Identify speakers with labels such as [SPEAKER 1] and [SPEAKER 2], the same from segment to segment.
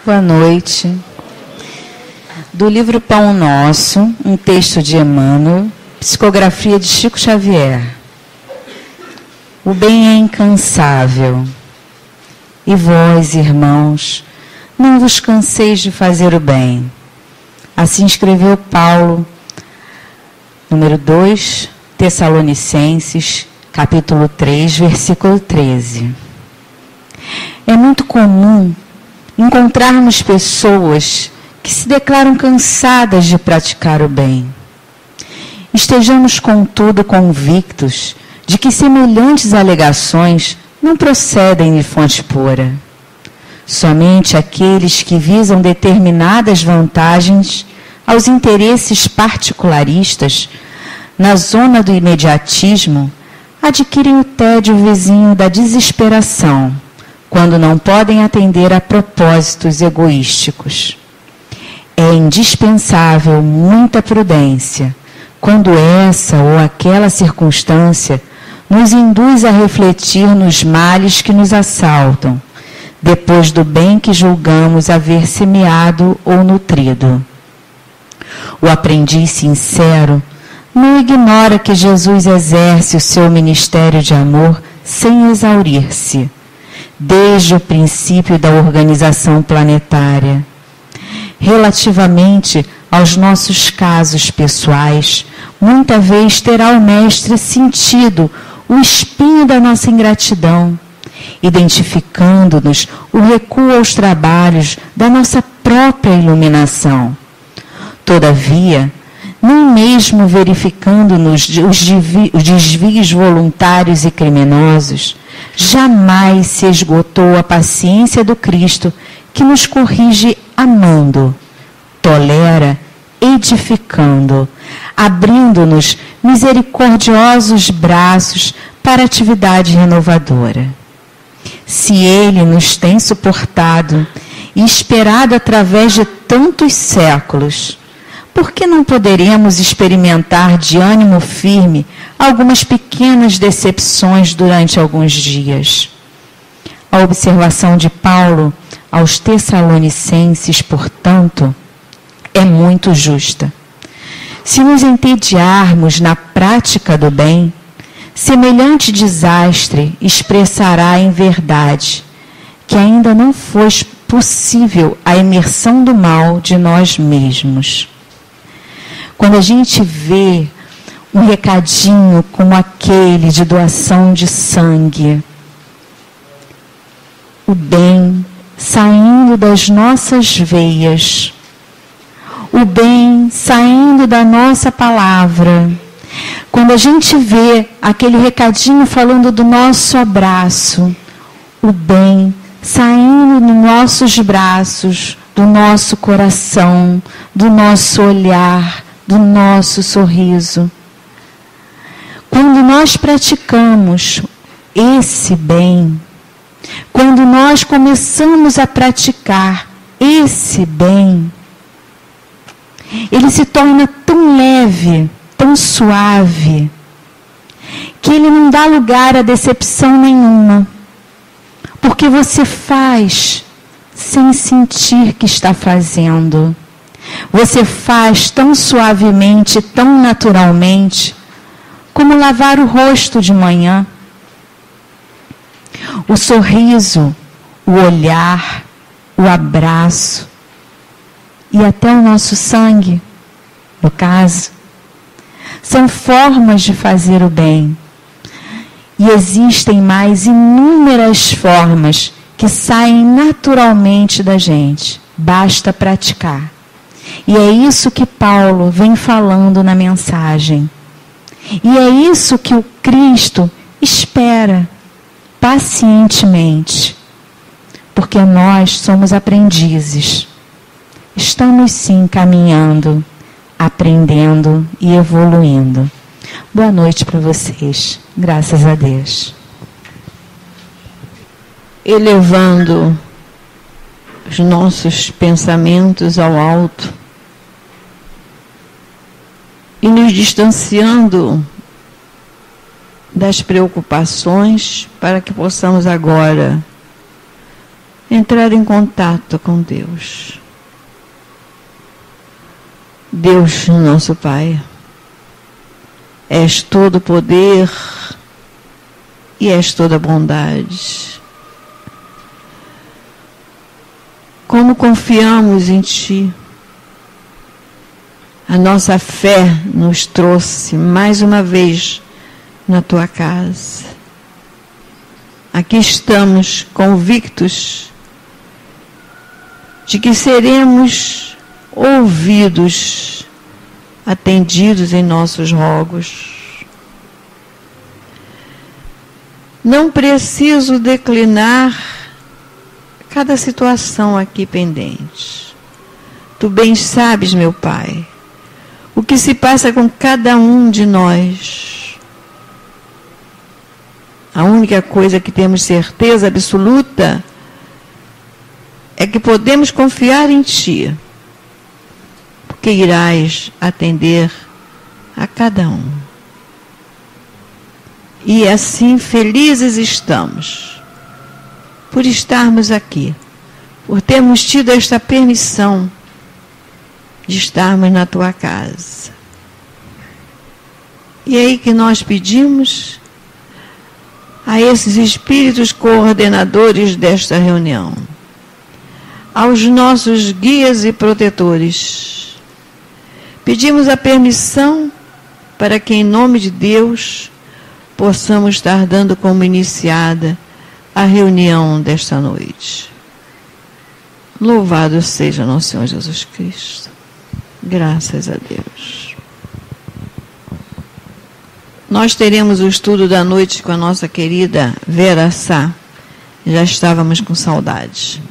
[SPEAKER 1] Boa noite. Do livro Pão Nosso, um texto de Emmanuel, psicografia de Chico Xavier. O bem é incansável. E vós, irmãos, não vos canseis de fazer o bem. Assim escreveu Paulo, número 2, Tessalonicenses, capítulo 3, versículo 13. É muito comum encontrarmos pessoas que se declaram cansadas de praticar o bem. Estejamos, contudo, convictos de que semelhantes alegações não procedem de fonte pura. Somente aqueles que visam determinadas vantagens aos interesses particularistas, na zona do imediatismo, adquirem o tédio vizinho da desesperação, quando não podem atender a propósitos egoísticos. É indispensável muita prudência, quando essa ou aquela circunstância nos induz a refletir nos males que nos assaltam, depois do bem que julgamos haver semeado ou nutrido. O aprendiz sincero não ignora que Jesus exerce o seu ministério de amor sem exaurir-se, desde o princípio da organização planetária. Relativamente aos nossos casos pessoais, muita vez terá o Mestre sentido o espinho da nossa ingratidão, identificando-nos o recuo aos trabalhos da nossa própria iluminação. Todavia, nem mesmo verificando-nos os desvios voluntários e criminosos, jamais se esgotou a paciência do Cristo, que nos corrige amando, tolera, edificando, abrindo-nos misericordiosos braços para a atividade renovadora. Se Ele nos tem suportado e esperado através de tantos séculos, por que não poderemos experimentar de ânimo firme algumas pequenas decepções durante alguns dias? A observação de Paulo aos Tessalonicenses, portanto, é muito justa. Se nos entediarmos na prática do bem, semelhante desastre expressará em verdade que ainda não foi possível a imersão do mal de nós mesmos. Quando a gente vê um recadinho como aquele de doação de sangue, o bem saindo das nossas veias, o bem saindo da nossa palavra, quando a gente vê aquele recadinho falando do nosso abraço, o bem saindo dos nossos braços, do nosso coração, do nosso olhar, do nosso sorriso. Quando nós praticamos esse bem, quando nós começamos a praticar esse bem, ele se torna tão leve, tão suave, que ele não dá lugar a decepção nenhuma, porque você faz sem sentir que está fazendo. Você faz tão suavemente, tão naturalmente, como lavar o rosto de manhã. O sorriso, o olhar, o abraço e até o nosso sangue, no caso, são formas de fazer o bem. E existem mais inúmeras formas que saem naturalmente da gente. Basta praticar. E é isso que Paulo vem falando na mensagem. E é isso que o Cristo espera pacientemente. Porque nós somos aprendizes. Estamos sim caminhando, aprendendo e evoluindo. Boa noite para vocês. Graças a Deus.
[SPEAKER 2] Elevando os nossos pensamentos ao alto e nos distanciando das preocupações para que possamos agora entrar em contato com Deus. Deus, nosso Pai, és todo poder e és toda bondade. Como confiamos em Ti. A nossa fé nos trouxe mais uma vez na Tua casa. Aqui estamos convictos de que seremos ouvidos, atendidos em nossos rogos. Não preciso declinar cada situação aqui pendente. Tu bem sabes, meu Pai, o que se passa com cada um de nós. A única coisa que temos certeza absoluta é que podemos confiar em Ti, porque irás atender a cada um. E assim felizes estamos por estarmos aqui, por termos tido esta permissão de estarmos na Tua casa. E é aí que nós pedimos a esses espíritos coordenadores desta reunião, aos nossos guias e protetores, pedimos a permissão para que, em nome de Deus, possamos estar dando como iniciada a reunião desta noite. Louvado seja nosso Senhor Jesus Cristo. Graças a Deus. Nós teremos o estudo da noite com a nossa querida Vera Sá. Já estávamos com saudade.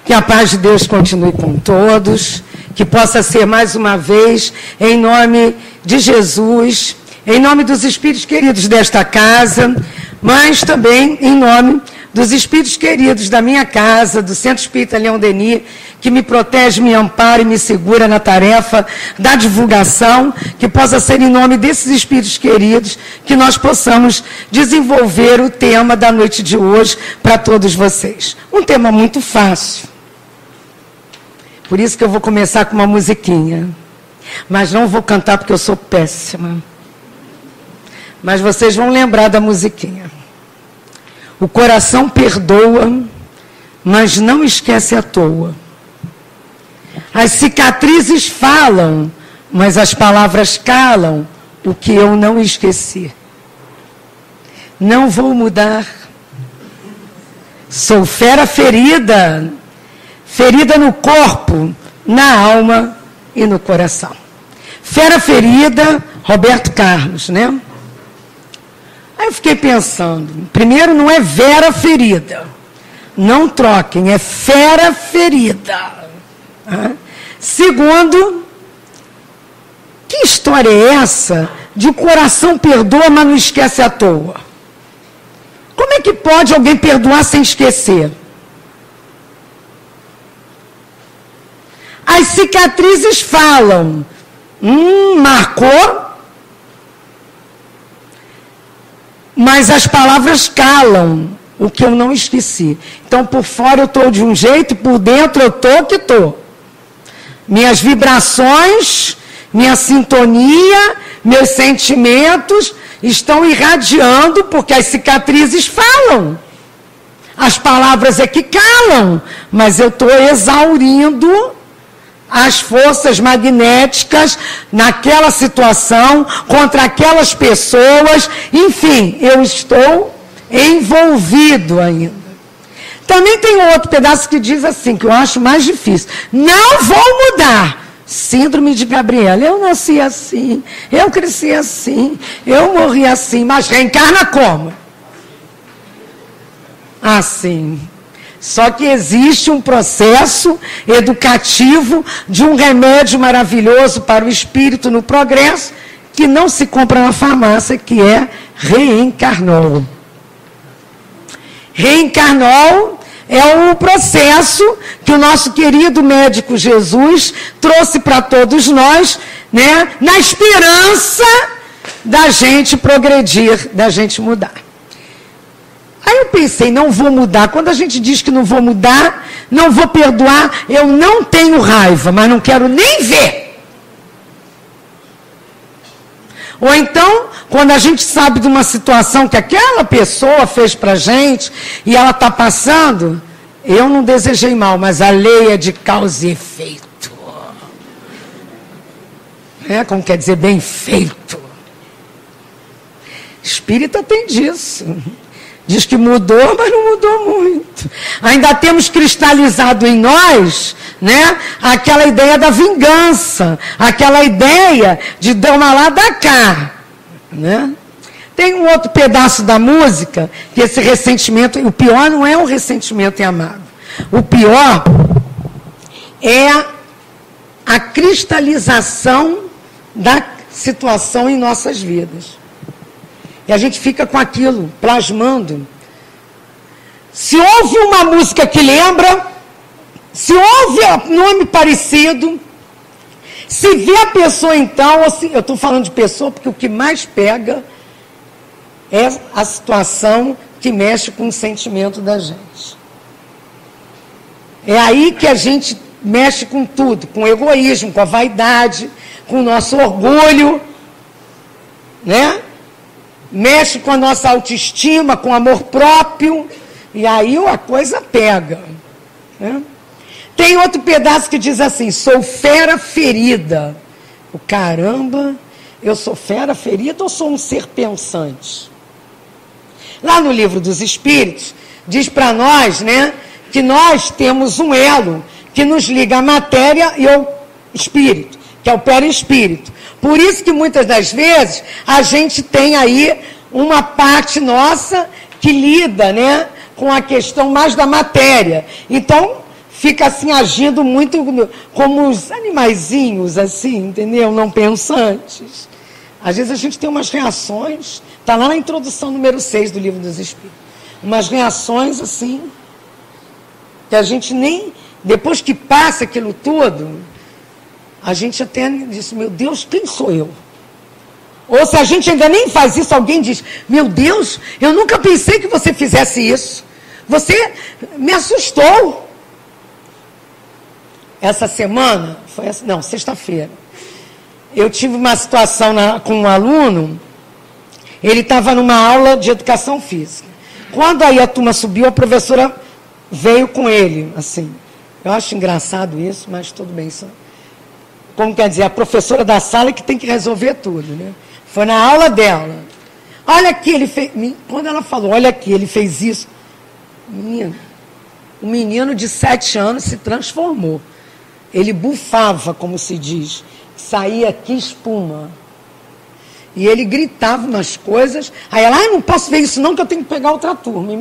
[SPEAKER 3] Que a paz de Deus continue com todos, que possa ser mais uma vez, em nome de Jesus, em nome dos espíritos queridos desta casa, mas também em nome dos espíritos queridos da minha casa, do Centro Espírita Leão Denis, que me protege, me ampara e me segura na tarefa da divulgação, que possa ser em nome desses espíritos queridos que nós possamos desenvolver o tema da noite de hoje para todos vocês. Um tema muito fácil. Por isso que eu vou começar com uma musiquinha. Mas não vou cantar porque eu sou péssima. Mas vocês vão lembrar da musiquinha. O coração perdoa, mas não esquece à toa. As cicatrizes falam, mas as palavras calam o que eu não esqueci. Não vou mudar. Sou fera ferida, ferida no corpo, na alma e no coração. Fera ferida, Roberto Carlos, né? Aí eu fiquei pensando, primeiro não é Vera ferida, não troquem, é fera ferida. Segundo, que história é essa de coração perdoa, mas não esquece à toa? Como é que pode alguém perdoar sem esquecer? As cicatrizes falam, marcou, mas as palavras calam o que eu não esqueci. Então, por fora eu estou de um jeito, por dentro eu estou que estou. Minhas vibrações, minha sintonia, meus sentimentos estão irradiando, porque as cicatrizes falam. As palavras é que calam, mas eu estou exaurindo as forças magnéticas naquela situação, contra aquelas pessoas, enfim, eu estou envolvido ainda. Também tem outro pedaço que diz assim, que eu acho mais difícil. Não vou mudar. Síndrome de Gabriela. Eu nasci assim, eu cresci assim, eu morri assim, mas reencarna como? Assim. Só que existe um processo educativo de um remédio maravilhoso para o espírito no progresso, que não se compra na farmácia, que é Reencarnol. Reencarnol é um processo que o nosso querido médico Jesus trouxe para todos nós, né, na esperança da gente progredir, da gente mudar. Aí eu pensei, não vou mudar. Quando a gente diz que não vou mudar, não vou perdoar, eu não tenho raiva, mas não quero nem ver. Ou então, quando a gente sabe de uma situação que aquela pessoa fez pra gente, e ela está passando, eu não desejei mal, mas a lei é de causa e efeito. Como quer dizer, bem feito. Espírita tem disso. Diz que mudou, mas não mudou muito. Ainda temos cristalizado em nós, né, aquela ideia da vingança, aquela ideia de dar uma lá da cá, né? Tem um outro pedaço da música, que esse ressentimento, o pior não é o ressentimento em amado. O pior é a cristalização da situação em nossas vidas. E a gente fica com aquilo, plasmando. Se ouve uma música que lembra, se ouve um nome parecido, se vê a pessoa então, eu estou falando de pessoa porque o que mais pega é a situação que mexe com o sentimento da gente. É aí que a gente mexe com tudo, com o egoísmo, com a vaidade, com o nosso orgulho, né? Mexe com a nossa autoestima, com o amor próprio, e aí a coisa pega, né? Tem outro pedaço que diz assim, sou fera ferida. O caramba, eu sou fera ferida ou sou um ser pensante? Lá no Livro dos Espíritos, diz para nós, né, que nós temos um elo que nos liga à matéria e ao espírito, que é o perispírito. Por isso que muitas das vezes a gente tem aí uma parte nossa que lida, né, com a questão mais da matéria. Então, fica assim agindo muito como os animaizinhos, assim, entendeu? Não pensantes. Às vezes a gente tem umas reações, está lá na introdução número 6 do Livro dos Espíritos, umas reações assim, que a gente nem, depois que passa aquilo tudo, a gente até diz, meu Deus, quem sou eu? Ou se a gente ainda nem faz isso, alguém diz, meu Deus, eu nunca pensei que você fizesse isso. Você me assustou. Essa semana, sexta-feira, eu tive uma situação com um aluno, ele estava numa aula de educação física. Quando aí a turma subiu, a professora veio com ele, assim. Eu acho engraçado isso, mas tudo bem. Como quer dizer, a professora da sala que tem que resolver tudo, né? Foi na aula dela. Olha aqui, ele fez... Quando ela falou, olha aqui, ele fez isso. Menino, um menino de 7 anos se transformou. Ele bufava, como se diz. Saía aqui espuma. E ele gritava umas coisas. Aí ela, não posso ver isso não, que eu tenho que pegar outra turma.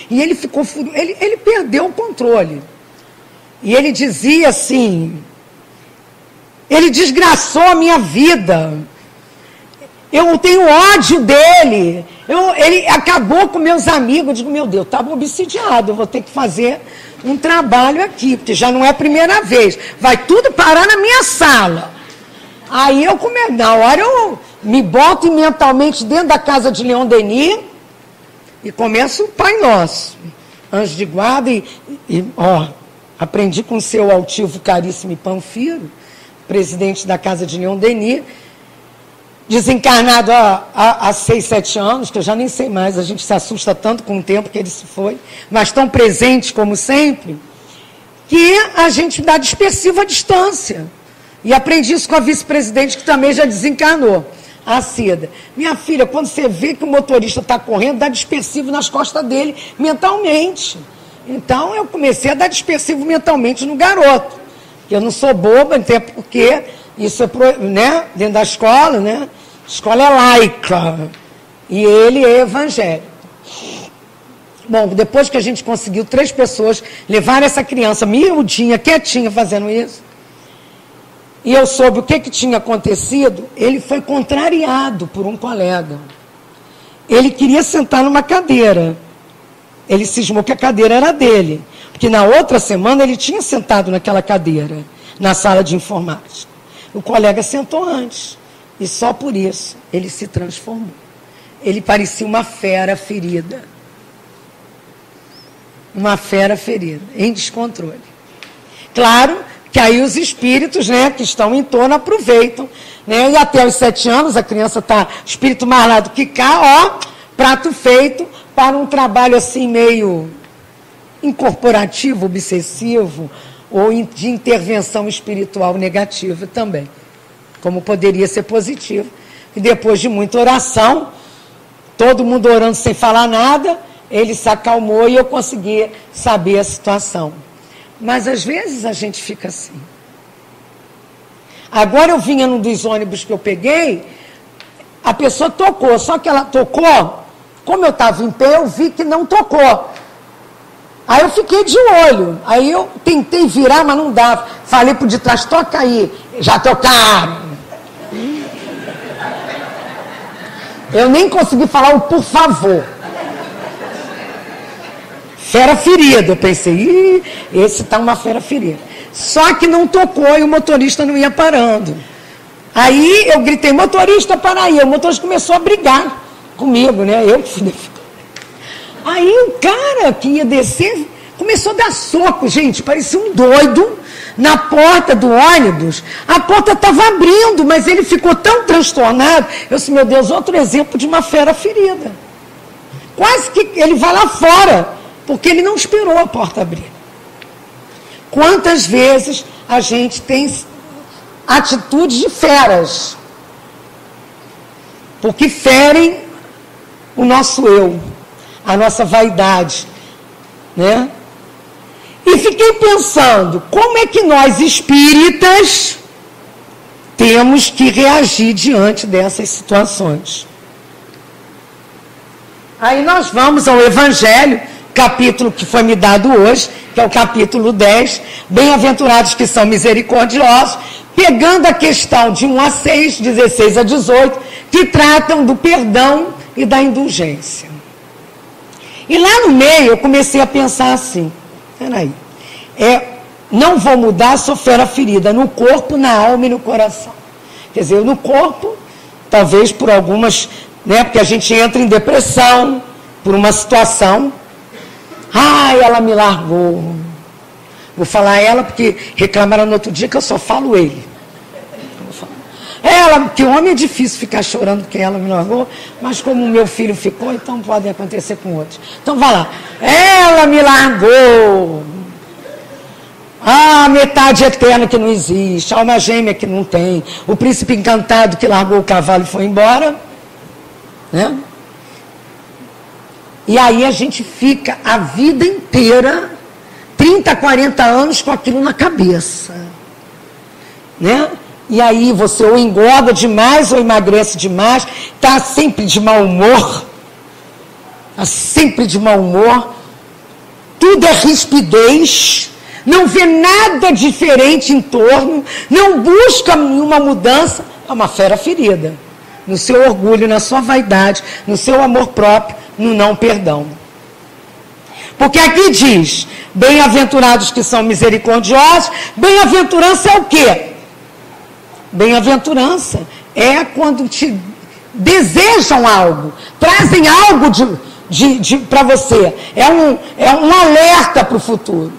[SPEAKER 3] E ele ficou furioso. Ele perdeu o controle. E ele dizia assim, ele desgraçou a minha vida. Eu tenho ódio dele. Ele acabou com meus amigos. Eu digo, meu Deus, estava obsidiado. Eu vou ter que fazer um trabalho aqui, porque já não é a primeira vez. Vai tudo parar na minha sala. Aí na hora eu me boto mentalmente dentro da casa de Leon Denis e começo o Pai Nosso. Anjo de guarda aprendi com o seu altivo caríssimo Panfiro, presidente da casa de Leon Denis, desencarnado há 6, 7 anos, que eu já nem sei mais, a gente se assusta tanto com o tempo que ele se foi, mas tão presente como sempre, que a gente dá dispersivo à distância. E aprendi isso com a vice-presidente, que também já desencarnou, a Cida. Minha filha, quando você vê que o motorista está correndo, dá dispersivo nas costas dele, mentalmente. Então, eu comecei a dar dispersivo mentalmente no garoto. Eu não sou boba, até porque isso é, né, dentro da escola, né? A escola é laica. E ele é evangélico. Bom, depois que a gente conseguiu 3 pessoas levar essa criança miudinha, quietinha, fazendo isso, e eu soube o que tinha acontecido, ele foi contrariado por um colega. Ele queria sentar numa cadeira. Ele cismou que a cadeira era dele. Porque na outra semana ele tinha sentado naquela cadeira, na sala de informática. O colega sentou antes. E só por isso ele se transformou. Ele parecia uma fera ferida. Uma fera ferida, em descontrole. Claro que aí os espíritos, né, que estão em torno aproveitam, né, e até os 7 anos a criança está, espírito mais lá do que cá, ó, prato feito para um trabalho assim meio incorporativo, obsessivo, ou de intervenção espiritual negativa também, como poderia ser positivo. E depois de muita oração, todo mundo orando sem falar nada, ele se acalmou e eu consegui saber a situação. Mas às vezes a gente fica assim. Agora eu vinha num dos ônibus que eu peguei, a pessoa tocou, só que ela tocou, como eu estava em pé, eu vi que não tocou. Aí eu fiquei de olho, aí eu tentei virar, mas não dava. Falei pro de trás, toca aí. Já tocaram. Eu nem consegui falar o por favor. Fera ferida, eu pensei, esse tá uma fera ferida. Só que não tocou e o motorista não ia parando. Aí eu gritei, motorista, para aí. O motorista começou a brigar comigo, né? Aí o cara que ia descer começou a dar soco, gente, parecia um doido na porta do ônibus. A porta estava abrindo, mas ele ficou tão transtornado. Eu disse, meu Deus, outro exemplo de uma fera ferida. Quase que ele vai lá fora, porque ele não esperou a porta abrir. Quantas vezes a gente tem atitudes de feras, porque ferem o nosso eu, a nossa vaidade, né? E fiquei pensando, como é que nós espíritas temos que reagir diante dessas situações? Aí nós vamos ao Evangelho, capítulo que foi me dado hoje, que é o capítulo 10, bem-aventurados que são misericordiosos, pegando a questão de 1 a 6, 16 a 18, que tratam do perdão e da indulgência. E lá no meio eu comecei a pensar assim, peraí, não vou mudar, sou fera ferida, no corpo, na alma e no coração. Quer dizer, no corpo, talvez por algumas, né, porque a gente entra em depressão, por uma situação, ai, ela me largou. Vou falar ela porque reclamaram no outro dia que eu só falo ele. Ela, que homem é difícil ficar chorando porque ela me largou, mas como o meu filho ficou, então pode acontecer com outros. Então vai lá. Ela me largou. A metade eterna que não existe, a alma gêmea que não tem, o príncipe encantado que largou o cavalo e foi embora, né? E aí a gente fica a vida inteira, 30, 40 anos com aquilo na cabeça, né? E aí você ou engorda demais ou emagrece demais, está sempre de mau humor, tudo é rispidez, não vê nada diferente em torno, não busca nenhuma mudança, é uma fera ferida, no seu orgulho, na sua vaidade, no seu amor próprio, no não perdão. Porque aqui diz, bem-aventurados que são misericordiosos, bem-aventurança é o quê? Bem-aventurança é quando te desejam algo, trazem algo para você, é um alerta para o futuro.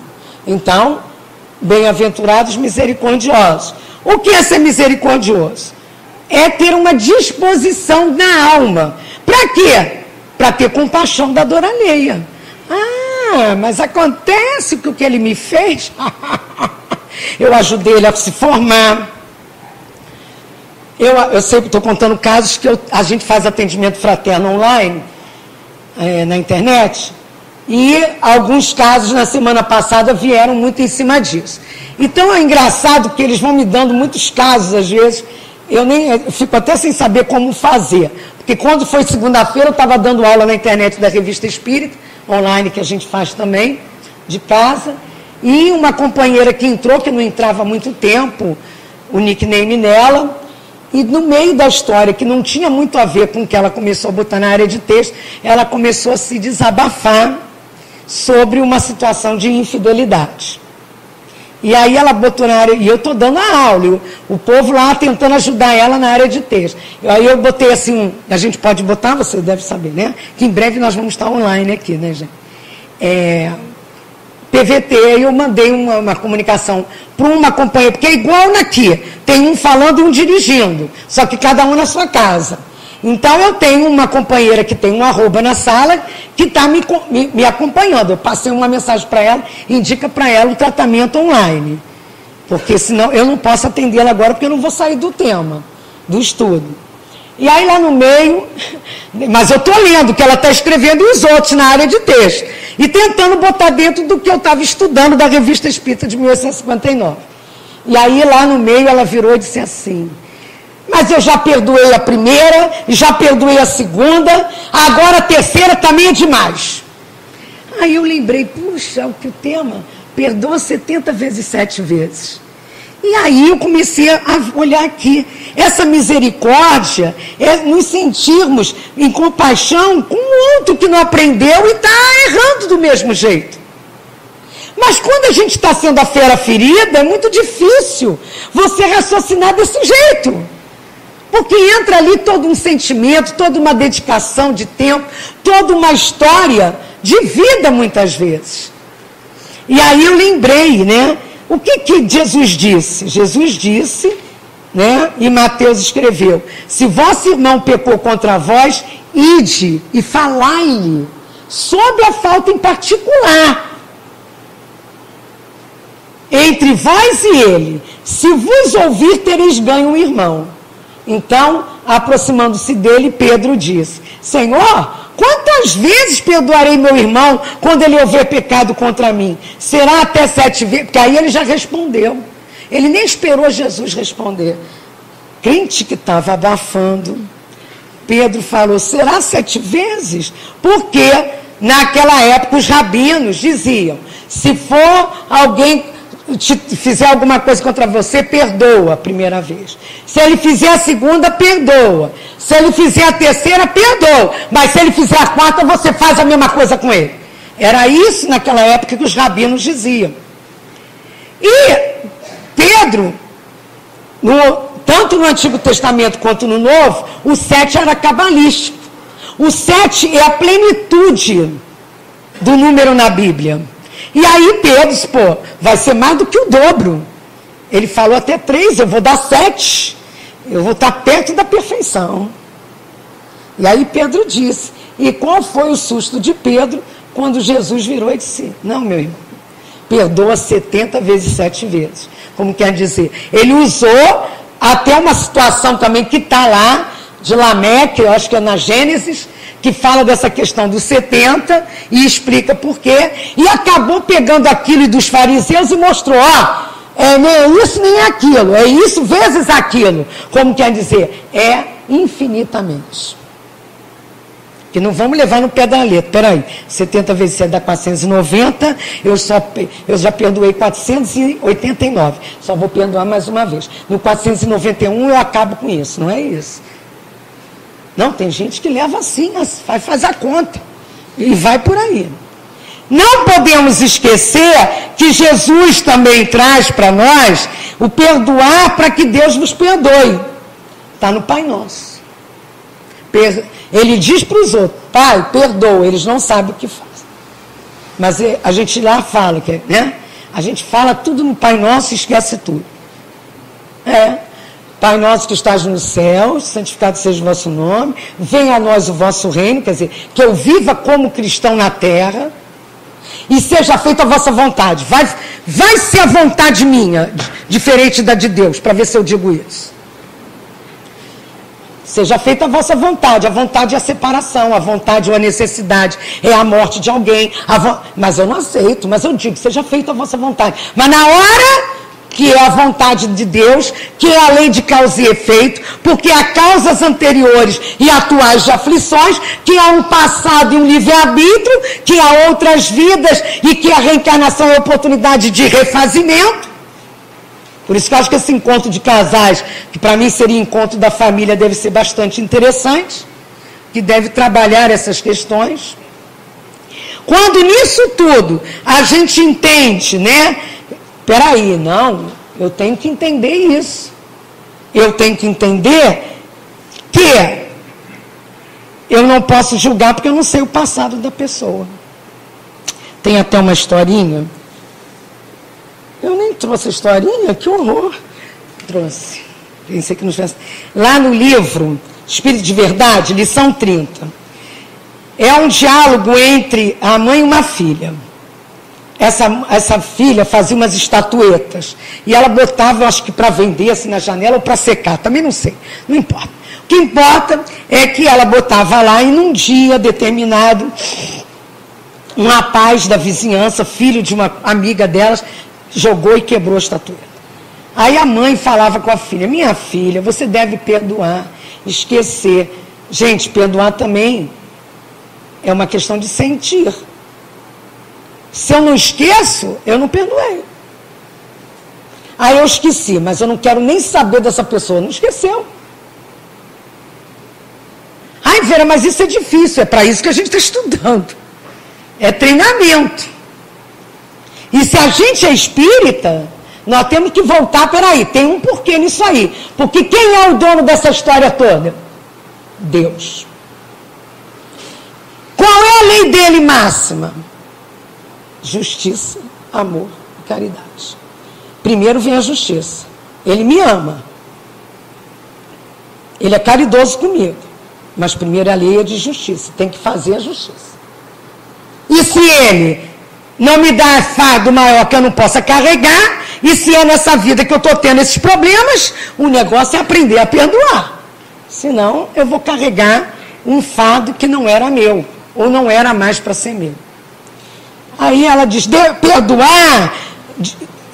[SPEAKER 3] Então, bem-aventurados misericordiosos. O que é ser misericordioso? É ter uma disposição na alma. Para quê? Para ter compaixão da dor alheia. Ah, mas acontece que o que ele me fez, eu ajudei ele a se formar. Eu sempre estou contando casos que a gente faz atendimento fraterno online, na internet, e alguns casos na semana passada vieram muito em cima disso. Então é engraçado que eles vão me dando muitos casos, às vezes, eu fico até sem saber como fazer. Porque quando foi segunda-feira, eu estava dando aula na internet da Revista Espírita, online, que a gente faz também, de casa, e uma companheira que entrou, que não entrava há muito tempo, o nickname nela, e no meio da história, que não tinha muito a ver com o que ela começou a botar na área de texto, ela começou a se desabafar sobre uma situação de infidelidade. E aí ela botou na área, e eu estou dando a aula, e o povo lá tentando ajudar ela na área de texto. Aí eu botei assim, a gente pode botar, você deve saber, né? Que em breve nós vamos estar online aqui, né, gente? PVT, eu mandei uma comunicação para uma companhia, porque é igual naqui, tem um falando e um dirigindo, só que cada um na sua casa. Então, eu tenho uma companheira que tem um arroba na sala, que está me acompanhando. Eu passei uma mensagem para ela, indica para ela o tratamento online. Porque senão eu não posso atendê-la agora, porque eu não vou sair do tema, do estudo. E aí lá no meio, mas eu estou lendo o que ela está escrevendo e os outros na área de texto. E tentando botar dentro do que eu estava estudando da Revista Espírita de 1859. E aí lá no meio ela virou e disse assim: mas eu já perdoei a primeira, já perdoei a segunda, agora a terceira também é demais. Aí eu lembrei, puxa, o que o tema, perdoa 70 vezes 7 vezes. E aí eu comecei a olhar aqui, essa misericórdia é nos sentirmos em compaixão com o outro que não aprendeu e está errando do mesmo jeito. Mas quando a gente está sendo a fera ferida, é muito difícil você raciocinar desse jeito. Porque entra ali todo um sentimento, toda uma dedicação de tempo, toda uma história de vida, muitas vezes. E aí eu lembrei, né? O que Jesus disse? Jesus disse, né? E Mateus escreveu: se vosso irmão pecou contra vós, ide e falai-lhe sobre a falta em particular entre vós e ele. Se vos ouvir, tereis ganho um irmão. Então, aproximando-se dele, Pedro disse: Senhor, quantas vezes perdoarei meu irmão quando ele houver pecado contra mim? Será até 7 vezes? Porque aí ele já respondeu. Ele nem esperou Jesus responder. Crente que estava abafando, Pedro falou: será 7 vezes? Porque naquela época os rabinos diziam: se for alguém te fizer alguma coisa contra você, perdoa a primeira vez. Se ele fizer a segunda, perdoa. Se ele fizer a terceira, perdoa. Mas se ele fizer a quarta, você faz a mesma coisa com ele. Era isso naquela época que os rabinos diziam. E Pedro, tanto no Antigo Testamento quanto no Novo, o 7 era cabalístico. O 7 é a plenitude do número na Bíblia. E aí Pedro disse: pô, vai ser mais do que o dobro. Ele falou até 3, eu vou dar 7. Eu vou estar perto da perfeição. E aí Pedro disse. E qual foi o susto de Pedro quando Jesus virou e disse: não, meu irmão, perdoa 70 vezes 7 vezes. Como quer dizer? Ele usou até uma situação também que está lá, de Lameque, eu acho que é na Gênesis, que fala dessa questão dos 70 e explica por quê, e acabou pegando aquilo dos fariseus e mostrou: nem é isso nem é aquilo, é isso vezes aquilo. Como quer dizer? É infinitamente. Que não vamos levar no pé da letra. Peraí, 70 vezes 7 dá 490, eu já perdoei 489, só vou perdoar mais uma vez. No 491 eu acabo com isso, não é isso. Não, tem gente que leva assim, vai fazer a conta e vai por aí. Não podemos esquecer que Jesus também traz para nós o perdoar para que Deus nos perdoe. Está no Pai Nosso. Ele diz para os outros: Pai, perdoa, eles não sabem o que fazem. Mas a gente lá fala, né? A gente fala tudo no Pai Nosso e esquece tudo. Pai nosso que estás no céu, santificado seja o vosso nome, venha a nós o vosso reino, quer dizer, que eu viva como cristão na terra, e seja feita a vossa vontade. Vai ser a vontade minha, diferente da de Deus, para ver se eu digo isso. Seja feita a vossa vontade. A vontade é a separação, a vontade ou a necessidade é a morte de alguém. Mas eu não aceito, mas eu digo: seja feita a vossa vontade. Mas na hora que é a vontade de Deus, que é a lei de causa e efeito, porque há causas anteriores e atuais de aflições, que há um passado e um livre-arbítrio, que há outras vidas e que a reencarnação é a oportunidade de refazimento. Por isso que eu acho que esse encontro de casais, que para mim seria encontro da família, deve ser bastante interessante, que deve trabalhar essas questões. Quando nisso tudo a gente entende, né, peraí, não, eu tenho que entender isso. Eu tenho que entender que eu não posso julgar porque eu não sei o passado da pessoa. Tem até uma historinha. Eu nem trouxe a historinha, que horror. Trouxe. Pensei que não tivesse. Lá no livro Espírito de Verdade, lição 30. É um diálogo entre a mãe e uma filha. Essa filha fazia umas estatuetas. E ela botava, acho que para vender assim na janela ou para secar. Também não sei. Não importa. O que importa é que ela botava lá e num dia determinado, um rapaz da vizinhança, filho de uma amiga delas, jogou e quebrou a estatueta. Aí a mãe falava com a filha, minha filha, você deve perdoar, esquecer. Gente, perdoar também é uma questão de sentir. Se eu não esqueço, eu não perdoei. Aí eu esqueci, mas eu não quero nem saber dessa pessoa, não esqueceu. Ai, Vera, mas isso é difícil, é para isso que a gente está estudando. É treinamento. E se a gente é espírita, nós temos que voltar, peraí, tem um porquê nisso aí. Porque quem é o dono dessa história toda? Deus. Qual é a lei dele máxima? Justiça, amor e caridade. Primeiro vem a justiça. Ele me ama. Ele é caridoso comigo. Mas primeiro a lei é de justiça. Tem que fazer a justiça. E se ele não me dá fardo maior que eu não possa carregar, e se é nessa vida que eu estou tendo esses problemas, o negócio é aprender a perdoar. Senão eu vou carregar um fardo que não era meu, ou não era mais para ser meu. Aí ela diz, perdoar?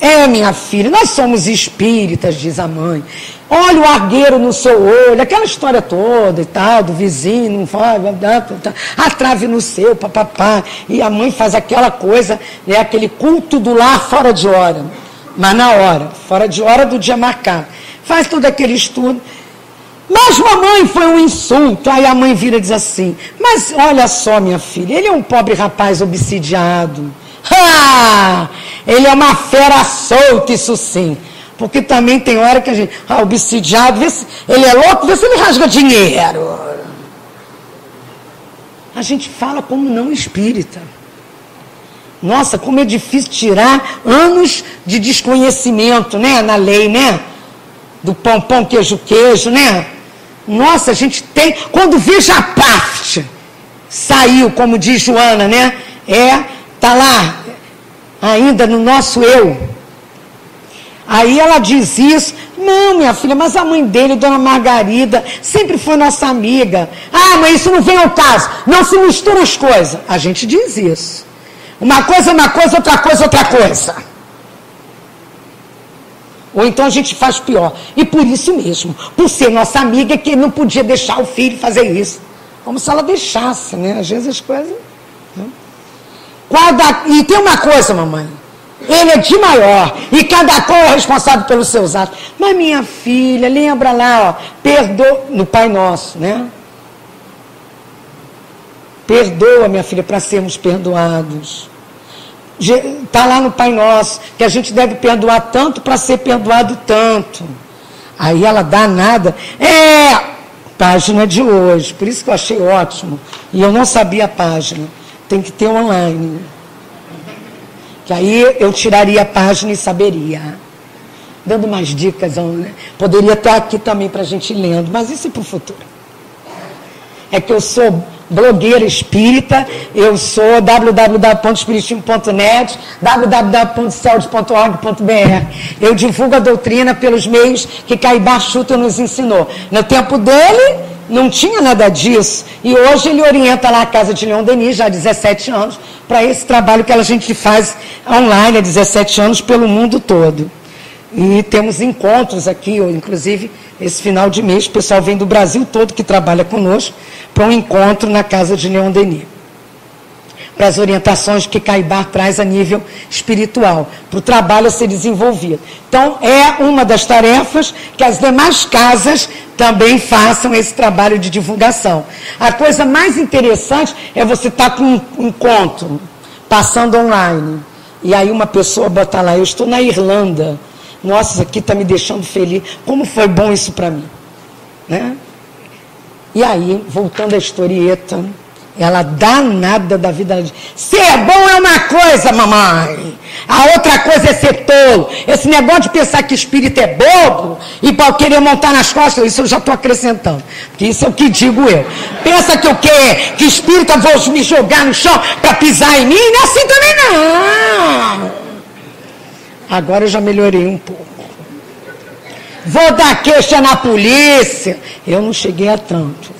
[SPEAKER 3] É, minha filha, nós somos espíritas, diz a mãe. Olha o argueiro no seu olho, aquela história toda e tal, do vizinho, não vai, a trave no seu, papapá. E a mãe faz aquela coisa, né, aquele culto do lar fora de hora. Mas na hora, fora de hora do dia marcado. Faz todo aquele estudo. Mas mamãe, foi um insulto. Aí a mãe vira e diz assim, mas olha só, minha filha, ele é um pobre rapaz obsidiado. Ah, ele é uma fera solta, isso sim. Porque também tem hora que a gente, obsidiado, vê se ele é louco, vê se ele rasga dinheiro. A gente fala como não espírita. Nossa, como é difícil tirar anos de desconhecimento, né, na lei, né? Do pão, pão, queijo, queijo, né? Nossa, a gente tem, quando veja a parte, saiu, como diz Joana, né? Tá lá, ainda no nosso eu. Aí ela diz isso, não, minha filha, mas a mãe dele, Dona Margarida, sempre foi nossa amiga. Ah, mas isso não vem ao caso, não se mistura as coisas. A gente diz isso. Uma coisa é uma coisa, outra coisa é outra coisa. Ou então a gente faz pior. E por isso mesmo, por ser nossa amiga, que não podia deixar o filho fazer isso. Como se ela deixasse, né? Às vezes as coisas... Né? E tem uma coisa, mamãe. Ele é de maior. E cada qual é responsável pelos seus atos. Mas minha filha, lembra lá, ó. Perdoa, no Pai Nosso, né? Perdoa, minha filha, para sermos perdoados. Está lá no Pai Nosso, que a gente deve perdoar tanto para ser perdoado tanto. Aí ela dá nada. Página de hoje. Por isso que eu achei ótimo. E eu não sabia a página. Tem que ter online. Que aí eu tiraria a página e saberia. Dando mais dicas. Né? Poderia estar aqui também para a gente ir lendo, mas isso é para o futuro. É que eu sou blogueira espírita, eu sou www.espiritismo.net, www.celd.org.br. Eu divulgo a doutrina pelos meios que Caibar Schutter nos ensinou. No tempo dele, não tinha nada disso. E hoje ele orienta lá a Casa de Leon Denis, já há 17 anos, para esse trabalho que a gente faz online há 17 anos pelo mundo todo. E temos encontros aqui, inclusive esse final de mês, o pessoal vem do Brasil todo que trabalha conosco para um encontro na Casa de Leon Denis. Para as orientações que Caibar traz a nível espiritual, para o trabalho a ser desenvolvido. Então, é uma das tarefas que as demais casas também façam esse trabalho de divulgação. A coisa mais interessante é você estar com um encontro, passando online. E aí uma pessoa bota lá, eu estou na Irlanda. Nossa, isso aqui está me deixando feliz. Como foi bom isso para mim. Né? E aí, voltando à historieta, ela danada da vida, ela diz, ser bom é uma coisa, mamãe. A outra coisa é ser tolo. Esse negócio de pensar que espírito é bobo e para querer montar nas costas, isso eu já estou acrescentando. Porque isso é o que digo eu. Pensa que eu quero, que espírito eu vou me jogar no chão para pisar em mim? Não é assim também não. Agora eu já melhorei um pouco. Vou dar queixa na polícia. Eu não cheguei a tanto.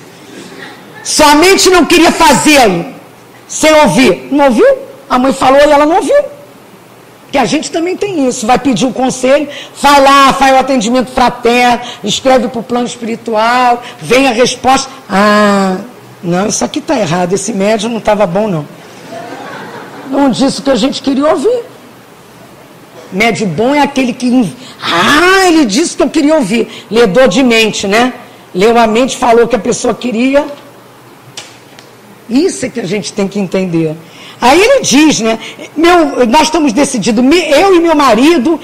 [SPEAKER 3] Somente não queria fazê-lo sem ouvir. Não ouviu? A mãe falou e ela não ouviu. Que a gente também tem isso. Vai pedir o conselho, vai lá, faz o atendimento fraterno, escreve para o plano espiritual, vem a resposta. Ah, não, isso aqui está errado. Esse médium não estava bom, não. Não disse o que a gente queria ouvir. Médio bom é aquele que... ele disse que eu queria ouvir. Ledor de mente, né? Leu a mente, falou que a pessoa queria. Isso é que a gente tem que entender. Aí ele diz, né? Nós estamos decididos, eu e meu marido,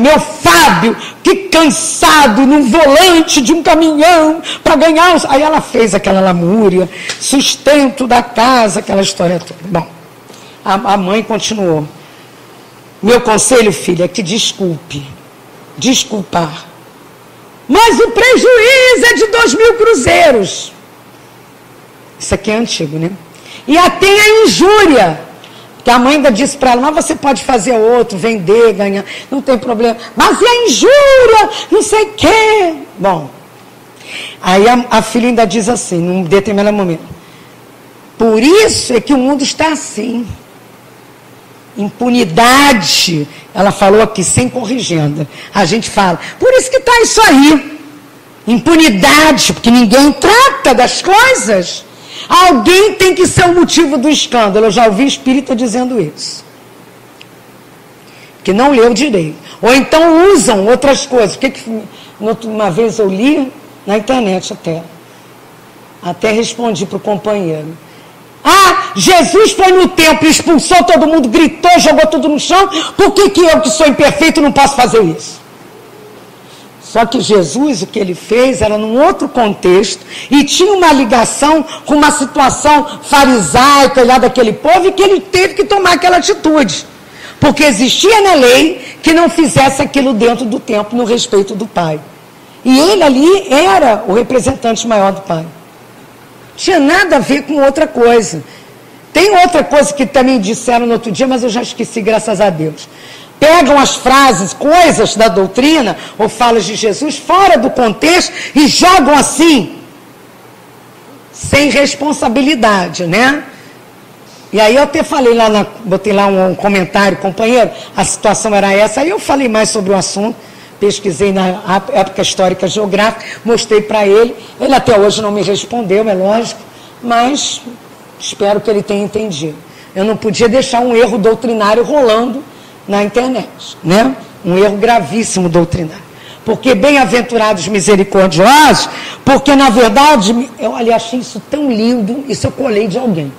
[SPEAKER 3] meu Fábio, que cansado num volante de um caminhão para ganhar... Aí ela fez aquela lamúria, sustento da casa, aquela história toda. Bom, a mãe continuou. Meu conselho, filha, é que desculpar. Mas o prejuízo é de 2.000 cruzeiros. Isso aqui é antigo, né? E até a injúria. Que a mãe ainda disse para ela, mas você pode fazer outro, vender, ganhar, não tem problema. Mas e a injúria? Não sei o quê. Bom, aí a filha ainda diz assim, num determinado momento. Por isso é que o mundo está assim. Impunidade, ela falou aqui sem corrigenda, a gente fala, por isso que está isso aí, impunidade, porque ninguém trata das coisas, alguém tem que ser o motivo do escândalo. Eu já ouvi espírita dizendo isso, que não leu direito, ou então usam outras coisas. Uma vez eu li na internet até respondi para o companheiro. Jesus foi no templo, expulsou todo mundo, gritou, jogou tudo no chão. Por que eu, que sou imperfeito, não posso fazer isso? Só que Jesus, o que ele fez era num outro contexto e tinha uma ligação com uma situação farisaica lá daquele povo, e que ele teve que tomar aquela atitude. Porque existia na lei que não fizesse aquilo dentro do templo, no respeito do Pai. E ele ali era o representante maior do Pai. Tinha nada a ver com outra coisa. Tem outra coisa que também disseram no outro dia, mas eu já esqueci, graças a Deus. Pegam as frases, coisas da doutrina, ou falas de Jesus, fora do contexto, e jogam assim, sem responsabilidade, né? E aí eu até falei lá, botei lá um comentário, companheiro, a situação era essa, aí eu falei mais sobre o assunto, pesquisei na época histórica geográfica, mostrei para ele até hoje não me respondeu, é lógico, mas espero que ele tenha entendido. Eu não podia deixar um erro doutrinário rolando na internet, né? Um erro gravíssimo doutrinário. Porque bem-aventurados misericordiosos, porque na verdade, eu achei isso tão lindo, isso eu colei de alguém.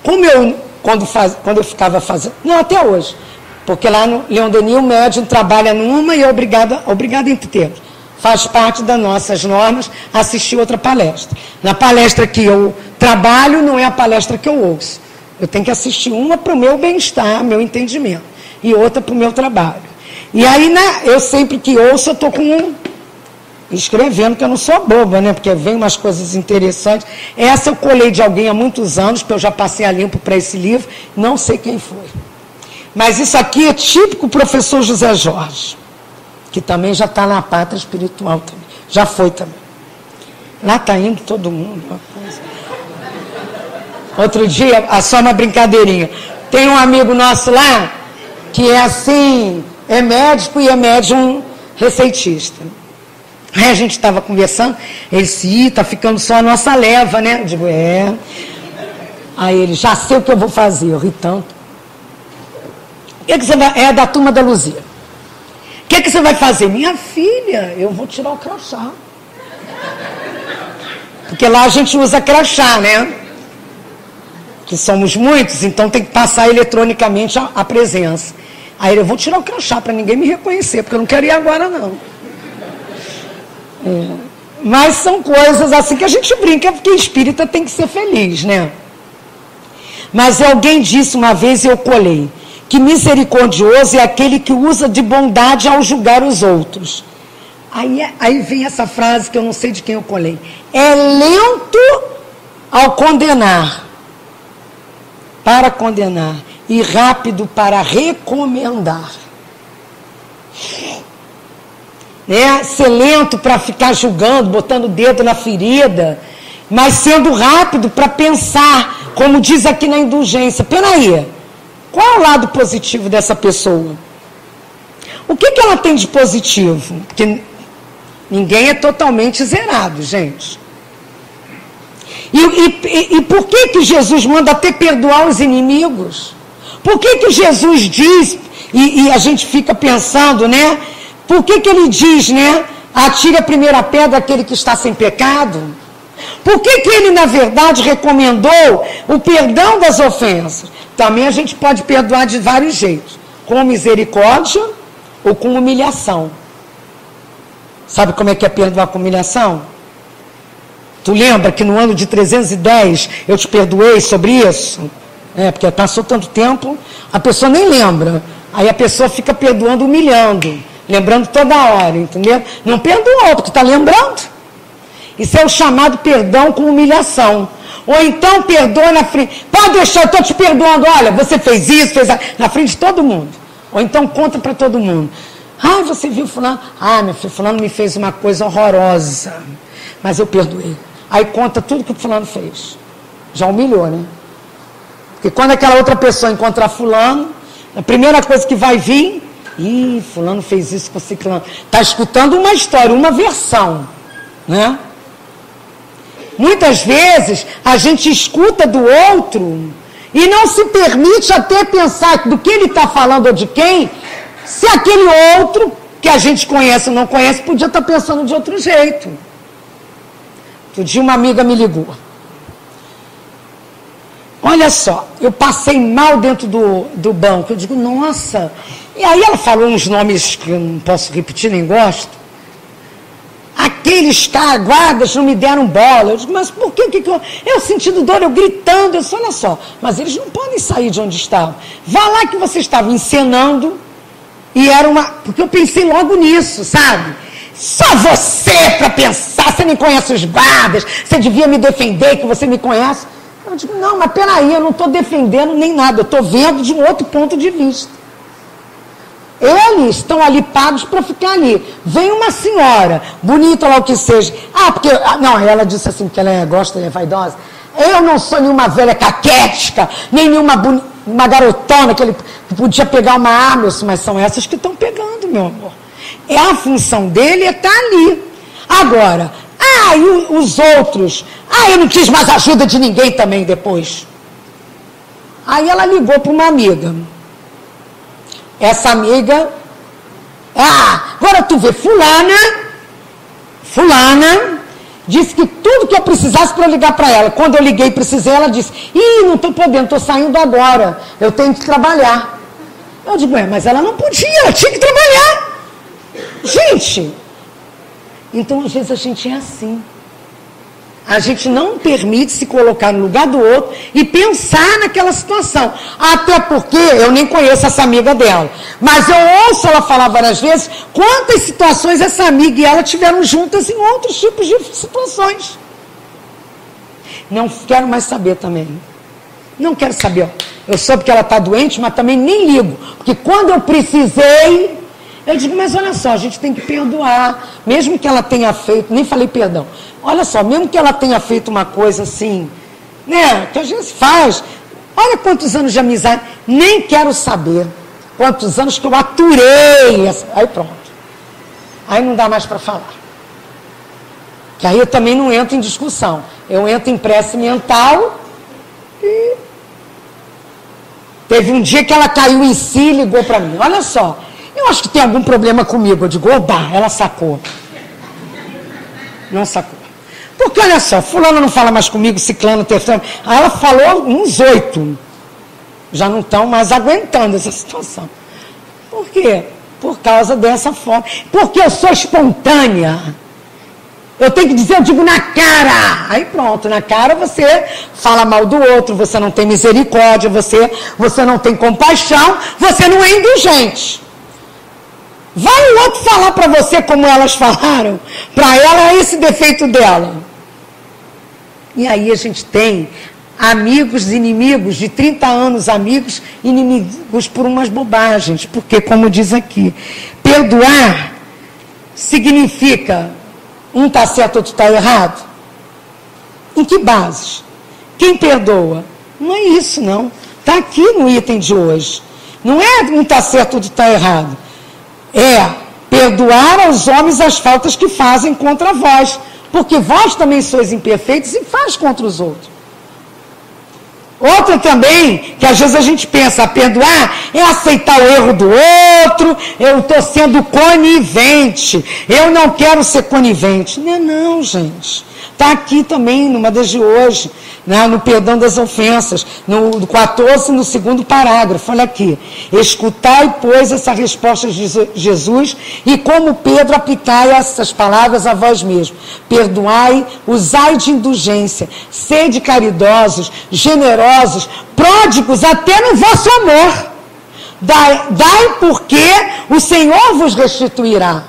[SPEAKER 3] Como eu, quando eu ficava fazendo, não, até hoje, porque lá no Leon Denis o médium trabalha numa e é obrigado entre termos. Faz parte das nossas normas assistir outra palestra. Na palestra que eu trabalho, não é a palestra que eu ouço. Eu tenho que assistir uma para o meu bem-estar, meu entendimento, e outra para o meu trabalho. E aí, eu sempre que ouço, eu estou escrevendo, que eu não sou boba, né? Porque vem umas coisas interessantes. Essa eu colei de alguém há muitos anos, porque eu já passei a limpo para esse livro, não sei quem foi. Mas isso aqui é típico professor José Jorge, que também já está na pátria espiritual também. Já foi também. Lá está indo todo mundo. Uma coisa. Outro dia, só uma brincadeirinha. Tem um amigo nosso lá, que é assim, é médico e é médium receitista. Aí a gente estava conversando, ele disse, está ficando só a nossa leva, né? Eu digo, é. Aí ele, já sei o que eu vou fazer, eu ri tanto. O que você vai... É da turma da Luzia. O que você vai fazer? Minha filha, eu vou tirar o crachá. Porque lá a gente usa crachá, né? que somos muitos, então tem que passar eletronicamente a presença. Aí eu vou tirar o crachá para ninguém me reconhecer, porque eu não quero ir agora, não. Mas são coisas assim que a gente brinca, porque espírita tem que ser feliz, né? Mas alguém disse uma vez, e eu colei, que misericordioso é aquele que usa de bondade ao julgar os outros. Aí vem essa frase que eu não sei de quem eu colei. É lento ao condenar, para condenar, e rápido para recomendar. Né? Ser lento para ficar julgando, botando o dedo na ferida, mas sendo rápido para pensar, como diz aqui na indulgência. Peraí, qual é o lado positivo dessa pessoa? O que ela tem de positivo? Porque ninguém é totalmente zerado, gente. E por que Jesus manda até perdoar os inimigos? Por que Jesus diz, e a gente fica pensando, né? Por que ele diz, né? Atire a primeira pedra àquele que está sem pecado? Por que ele, na verdade, recomendou o perdão das ofensas? Também a gente pode perdoar de vários jeitos. Com misericórdia ou com humilhação. Sabe como é que é perdoar com humilhação? Tu lembra que no ano de 310 eu te perdoei sobre isso? Porque passou tanto tempo, a pessoa nem lembra. Aí a pessoa fica perdoando, humilhando. Lembrando toda hora, entendeu? Não perdoou, porque está lembrando. Isso é o chamado perdão com humilhação. Ou então perdoa na frente. Pode deixar, eu estou te perdoando. Olha, você fez isso, fez aquilo. Na frente de todo mundo. Ou então conta para todo mundo. Ah, você viu fulano? Ah, meu filho, fulano me fez uma coisa horrorosa. Mas eu perdoei. Aí conta tudo que o fulano fez. Já humilhou, né? Porque quando aquela outra pessoa encontrar fulano, a primeira coisa que vai vir... Ih, fulano fez isso com ciclano. Está escutando uma história, uma versão. Né? Muitas vezes a gente escuta do outro e não se permite até pensar do que ele está falando ou de quem, se aquele outro que a gente conhece ou não conhece podia estar pensando de outro jeito. Outro dia uma amiga me ligou. Olha só, eu passei mal dentro do banco. Eu digo, nossa. E aí ela falou uns nomes que eu não posso repetir, nem gosto. Aqueles guardas não me deram bola. Eu digo, mas por que eu sentindo dor, eu gritando. Eu disse, olha só, mas eles não podem sair de onde estavam. Vá lá que você estava encenando. E era uma... Porque eu pensei logo nisso, sabe? Só você para pensar, você nem conhece os guardas, você devia me defender, que você me conhece. Eu digo, não, mas peraí, eu não estou defendendo nem nada, eu estou vendo de um outro ponto de vista. Eles estão ali pagos para ficar ali. Vem uma senhora, bonita lá o que seja. Porque... Não, ela disse assim, que ela gosta, ela é vaidosa. Eu não sou nenhuma velha caquética, nem nenhuma uma garotona que ele podia pegar uma arma. Mas são essas que estão pegando, meu amor. A função dele é estar ali. Agora, e os outros? Eu não quis mais ajuda de ninguém também depois. Aí ela ligou para uma amiga. Essa amiga, agora tu vê, fulana, disse que tudo que eu precisasse para ligar para ela. Quando eu liguei e precisei, ela disse, não estou podendo, estou saindo agora, eu tenho que trabalhar. Eu digo, mas ela não podia, ela tinha que trabalhar. Gente, então às vezes a gente é assim. A gente não permite se colocar no lugar do outro e pensar naquela situação. Até porque eu nem conheço essa amiga dela. Mas eu ouço ela falar várias vezes quantas situações essa amiga e ela tiveram juntas em outros tipos de situações. Não quero mais saber também. Não quero saber. Eu soube que ela está doente, mas também nem ligo. Porque quando eu precisei... Eu digo, mas olha só, a gente tem que perdoar. Mesmo que ela tenha feito, nem falei perdão. Olha só, mesmo que ela tenha feito uma coisa assim, né, que a gente faz. Olha quantos anos de amizade, nem quero saber. Quantos anos que eu aturei. Aí pronto. Aí não dá mais para falar. Que aí eu também não entro em discussão. Eu entro em prece mental e... Teve um dia que ela caiu em si e ligou para mim. Olha só. Eu acho que tem algum problema comigo. Eu digo, oba, ela sacou. Não sacou. Porque, olha só, fulano não fala mais comigo, ciclano, terceiro. Aí ela falou uns 8. Já não estão mais aguentando essa situação. Por quê? Por causa dessa forma. Porque eu sou espontânea. Eu tenho que dizer, eu digo na cara. Aí pronto, na cara você fala mal do outro, você não tem misericórdia, você não tem compaixão, você não é indulgente. Vai o outro falar para você como elas falaram, para ela é esse defeito dela. E aí a gente tem amigos, inimigos, de 30 anos amigos, inimigos por umas bobagens. Porque, como diz aqui, perdoar significa um está certo, outro está errado? Em que bases? Quem perdoa? Não é isso, não. Está aqui no item de hoje. Não é um está certo, outro está errado. É perdoar aos homens as faltas que fazem contra vós. Porque vós também sois imperfeitos e faz contra os outros. Outra também, que às vezes a gente pensa, perdoar é aceitar o erro do outro, eu estou sendo conivente, eu não quero ser conivente. Não é não, gente. Está aqui também, numa das de hoje, né, no perdão das ofensas, no 14, no 2º parágrafo, olha aqui. Escutai, pois, essa resposta de Jesus, e como Pedro, aplicai essas palavras a vós mesmos. Perdoai, usai de indulgência, sede caridosos, generosos, pródigos até no vosso amor. Dai porque o Senhor vos restituirá.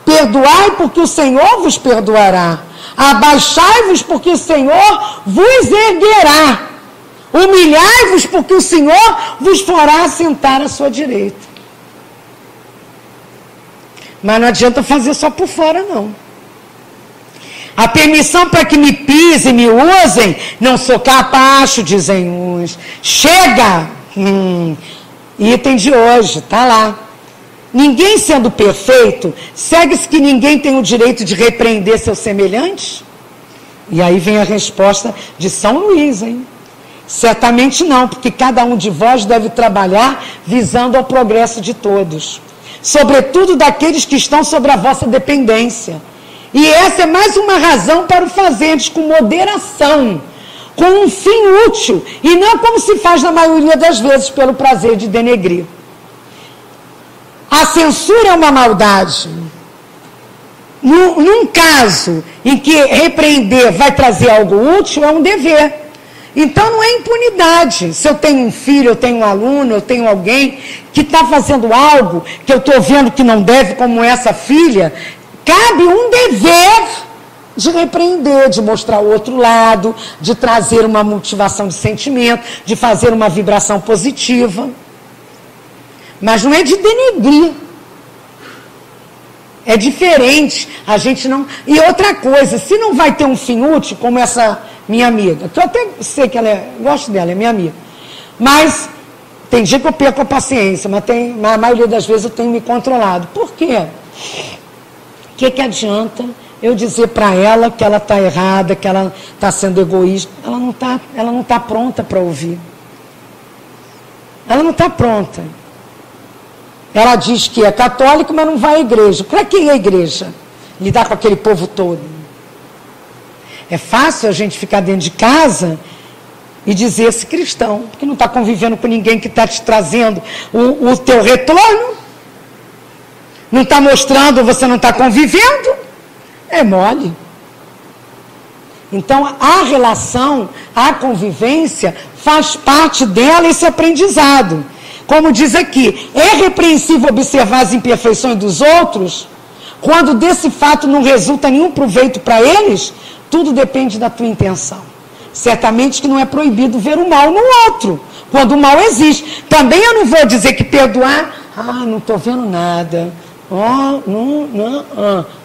[SPEAKER 3] Perdoai porque o Senhor vos perdoará. Abaixai-vos porque o Senhor vos erguerá. Humilhai-vos porque o Senhor vos fará assentar à sua direita. Mas não adianta fazer só por fora, não. A permissão para que me pisem, me usem, não sou capacho, dizem uns. Chega! Item de hoje, está lá. Ninguém sendo perfeito, segue-se que ninguém tem o direito de repreender seus semelhantes? E aí vem a resposta de São Luís, hein? Certamente não, porque cada um de vós deve trabalhar visando ao progresso de todos. Sobretudo daqueles que estão sobre a vossa dependência. E essa é mais uma razão para o fazerdes com moderação, com um fim útil, e não como se faz na maioria das vezes pelo prazer de denegrir. A censura é uma maldade. Num caso em que repreender vai trazer algo útil, é um dever. Então não é impunidade. Se eu tenho um filho, eu tenho um aluno, eu tenho alguém que está fazendo algo que eu estou vendo que não deve, como essa filha, cabe um dever de repreender, de mostrar o outro lado, de trazer uma motivação de sentimento, de fazer uma vibração positiva. Mas não é de denegrir. É diferente. A gente não... E outra coisa, se não vai ter um fim útil, como essa minha amiga, que eu até sei que ela é... Gosto dela, é minha amiga. Mas tem dia que eu perco a paciência, mas a maioria das vezes eu tenho me controlado. Por quê? O que adianta eu dizer para ela que ela está errada, que ela está sendo egoísta? Ela não tá pronta para ouvir. Ela não está pronta. Ela diz que é católica, mas não vai à igreja. Para que ir à igreja? Lidar com aquele povo todo. É fácil a gente ficar dentro de casa e dizer-se cristão, porque não está convivendo com ninguém que está te trazendo o teu retorno. Não está mostrando, você não está convivendo. É mole. Então, a relação, a convivência, faz parte dela esse aprendizado. Como diz aqui, é repreensível observar as imperfeições dos outros, quando desse fato não resulta nenhum proveito para eles, tudo depende da tua intenção. Certamente que não é proibido ver o mal no outro, quando o mal existe. Também eu não vou dizer que perdoar, não estou vendo nada.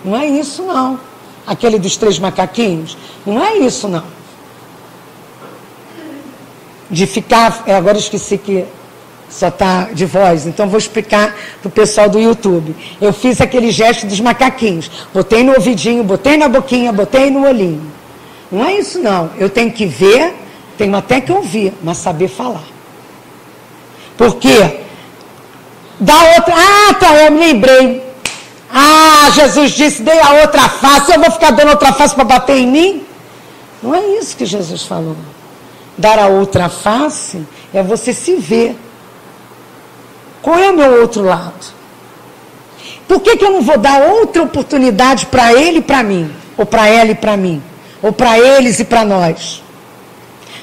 [SPEAKER 3] Não é isso não. Aquele dos 3 macaquinhos, não é isso não. De ficar, agora eu esqueci que só está de voz, então vou explicar para o pessoal do YouTube. Eu fiz aquele gesto dos macaquinhos, botei no ouvidinho, botei na boquinha, botei no olhinho. Não é isso não, eu tenho que ver, tenho até que ouvir, mas saber falar. Por quê? Da outra, eu me lembrei, Ah, Jesus disse, dei a outra face, eu vou ficar dando outra face para bater em mim? Não é isso que Jesus falou. Dar a outra face é você se ver. Qual é o meu outro lado? Por que eu não vou dar outra oportunidade para ele e para mim? Ou para ela e para mim? Ou para eles e para nós?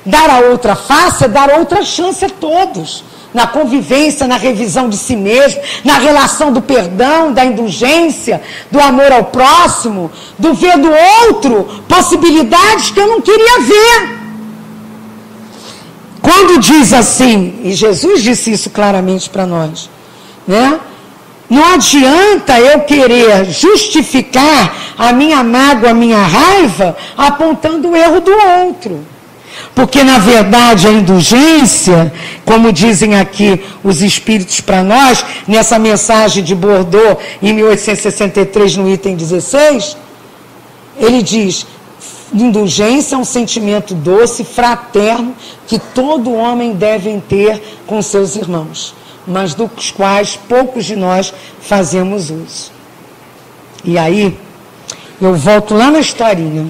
[SPEAKER 3] Dar a outra face é dar outra chance a todos. Na convivência, na revisão de si mesmo, na relação do perdão, da indulgência, do amor ao próximo, do ver do outro, possibilidades que eu não queria ver. Quando diz assim, e Jesus disse isso claramente para nós, né? Não adianta eu querer justificar a minha mágoa, a minha raiva, apontando o erro do outro. Porque, na verdade, a indulgência, como dizem aqui os espíritos para nós, nessa mensagem de Bordeaux, em 1863, no item 16, ele diz, indulgência é um sentimento doce, fraterno, que todo homem deve ter com seus irmãos, mas dos quais poucos de nós fazemos uso. E aí, eu volto lá na historinha,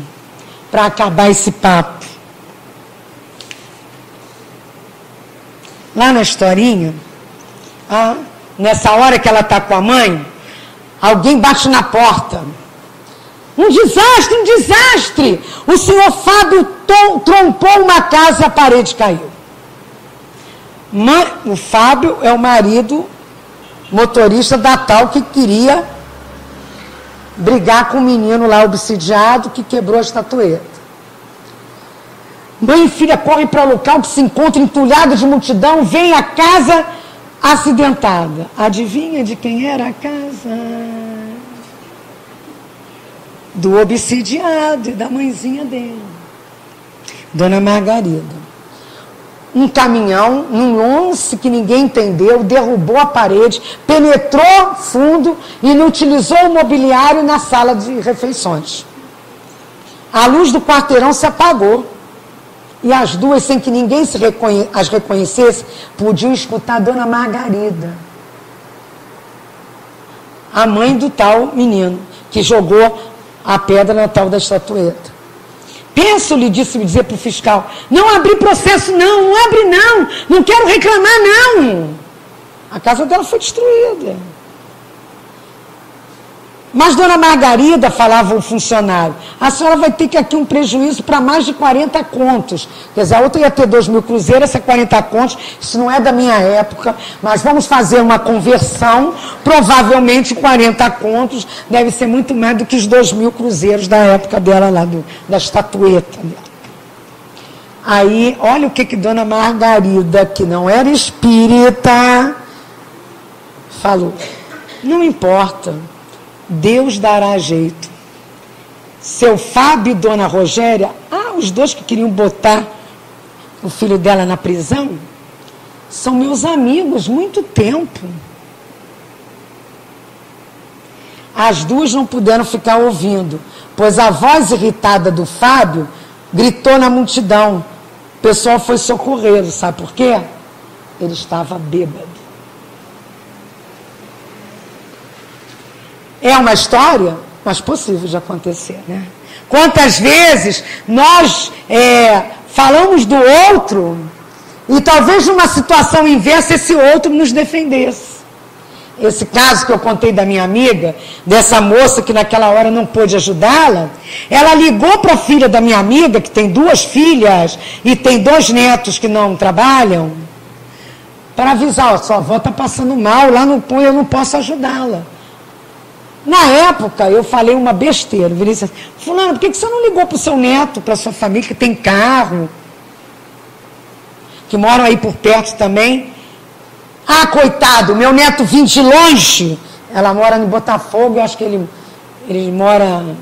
[SPEAKER 3] para acabar esse papo. Lá na historinha, nessa hora que ela está com a mãe, alguém bate na porta. Um desastre, um desastre! O senhor Fábio trompou uma casa e a parede caiu. O Fábio é o marido motorista da tal que queria brigar com o menino lá obsidiado que quebrou a estatueta. Mãe e filha correm para o local que se encontra entulhado de multidão, vem a casa acidentada. Adivinha de quem era a casa? Do obsidiado e da mãezinha dele, Dona Margarida. Um caminhão, num lance que ninguém entendeu, derrubou a parede, penetrou fundo e inutilizou o mobiliário na sala de refeições. A luz do quarteirão se apagou. E as duas, sem que ninguém as reconhecesse, podiam escutar a Dona Margarida, a mãe do tal menino, que jogou a pedra na tal da estatueta. Penso-lhe, disse-me dizer para o fiscal, não abri processo não, não abre não quero reclamar não. A casa dela foi destruída. Mas Dona Margarida, falava o funcionário, a senhora vai ter que aqui um prejuízo para mais de 40 contos. Quer dizer, a outra ia ter 2.000 cruzeiros, essa 40 contos, isso não é da minha época, mas vamos fazer uma conversão, provavelmente 40 contos, deve ser muito mais do que os 2.000 cruzeiros da época dela lá, da estatueta dela. Aí, olha o que Dona Margarida, que não era espírita, falou, não importa, Deus dará jeito. Seu Fábio e Dona Rogéria, os dois que queriam botar o filho dela na prisão, são meus amigos, muito tempo. As duas não puderam ficar ouvindo, pois a voz irritada do Fábio gritou na multidão. O pessoal foi socorrê-lo, sabe por quê? Ele estava bêbado. É uma história, mas possível de acontecer, né? Quantas vezes nós falamos do outro e talvez numa situação inversa esse outro nos defendesse. Esse caso que eu contei da minha amiga, dessa moça que naquela hora não pôde ajudá-la, ela ligou para a filha da minha amiga, que tem 2 filhas e tem 2 netos que não trabalham, para avisar, sua avó está passando mal, lá no pão eu não posso ajudá-la. Na época, eu falei uma besteira. Eu virei assim, fulano, por que você não ligou para o seu neto, para a sua família, que tem carro, que moram aí por perto também? Coitado, meu neto vim de longe. Ela mora em Botafogo, eu acho que ele mora em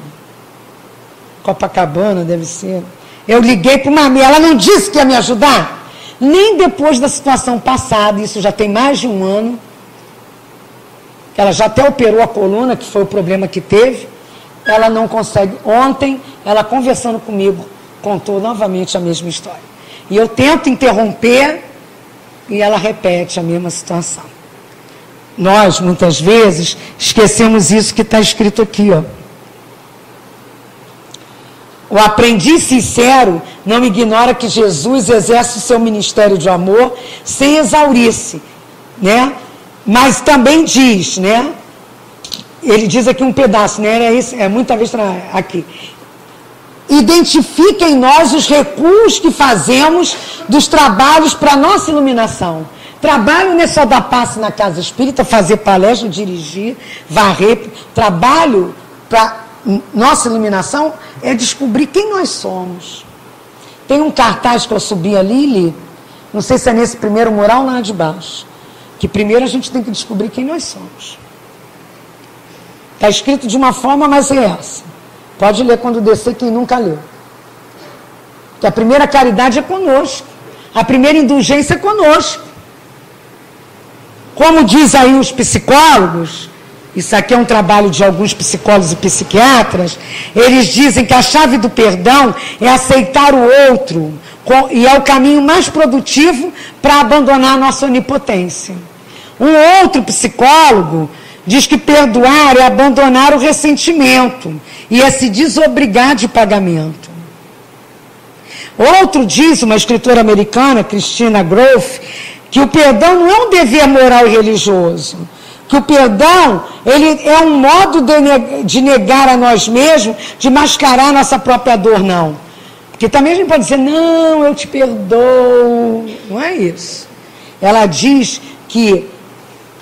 [SPEAKER 3] Copacabana, deve ser. Eu liguei para uma amiga, ela não disse que ia me ajudar. Nem depois da situação passada, isso já tem mais de 1 ano, ela já até operou a coluna, que foi o problema que teve, ela não consegue. Ontem, ela conversando comigo, contou novamente a mesma história. E eu tento interromper, e ela repete a mesma situação. nós, muitas vezes, esquecemos isso que está escrito aqui, ó. O aprendiz sincero não ignora que Jesus exerce o seu ministério de amor sem exaurir-se, né? Mas também diz, né? Ele diz aqui um pedaço, né? Muita vez aqui. Identifica em nós os recuos que fazemos dos trabalhos para a nossa iluminação. Trabalho não é só dar passe na casa espírita, fazer palestra, dirigir, varrer. Trabalho para nossa iluminação é descobrir quem nós somos. Tem um cartaz que eu subi ali, não sei se é nesse primeiro mural ou lá de baixo, que primeiro a gente tem que descobrir quem nós somos. Está escrito de uma forma, mas é essa. Pode ler quando descer, quem nunca leu. Que a primeira caridade é conosco. A primeira indulgência é conosco. Como diz aí os psicólogos, isso aqui é um trabalho de alguns psicólogos e psiquiatras, eles dizem que a chave do perdão é aceitar o outro, e é o caminho mais produtivo para abandonar a nossa onipotência. Um outro psicólogo diz que perdoar é abandonar o ressentimento e é se desobrigar de pagamento. Outro diz, uma escritora americana, Christina Groff, que o perdão não é um dever moral e religioso, que o perdão ele é um modo de negar a nós mesmos, de mascarar a nossa própria dor, não. Porque também a gente pode dizer, não, eu te perdoo. Não é isso. Ela diz que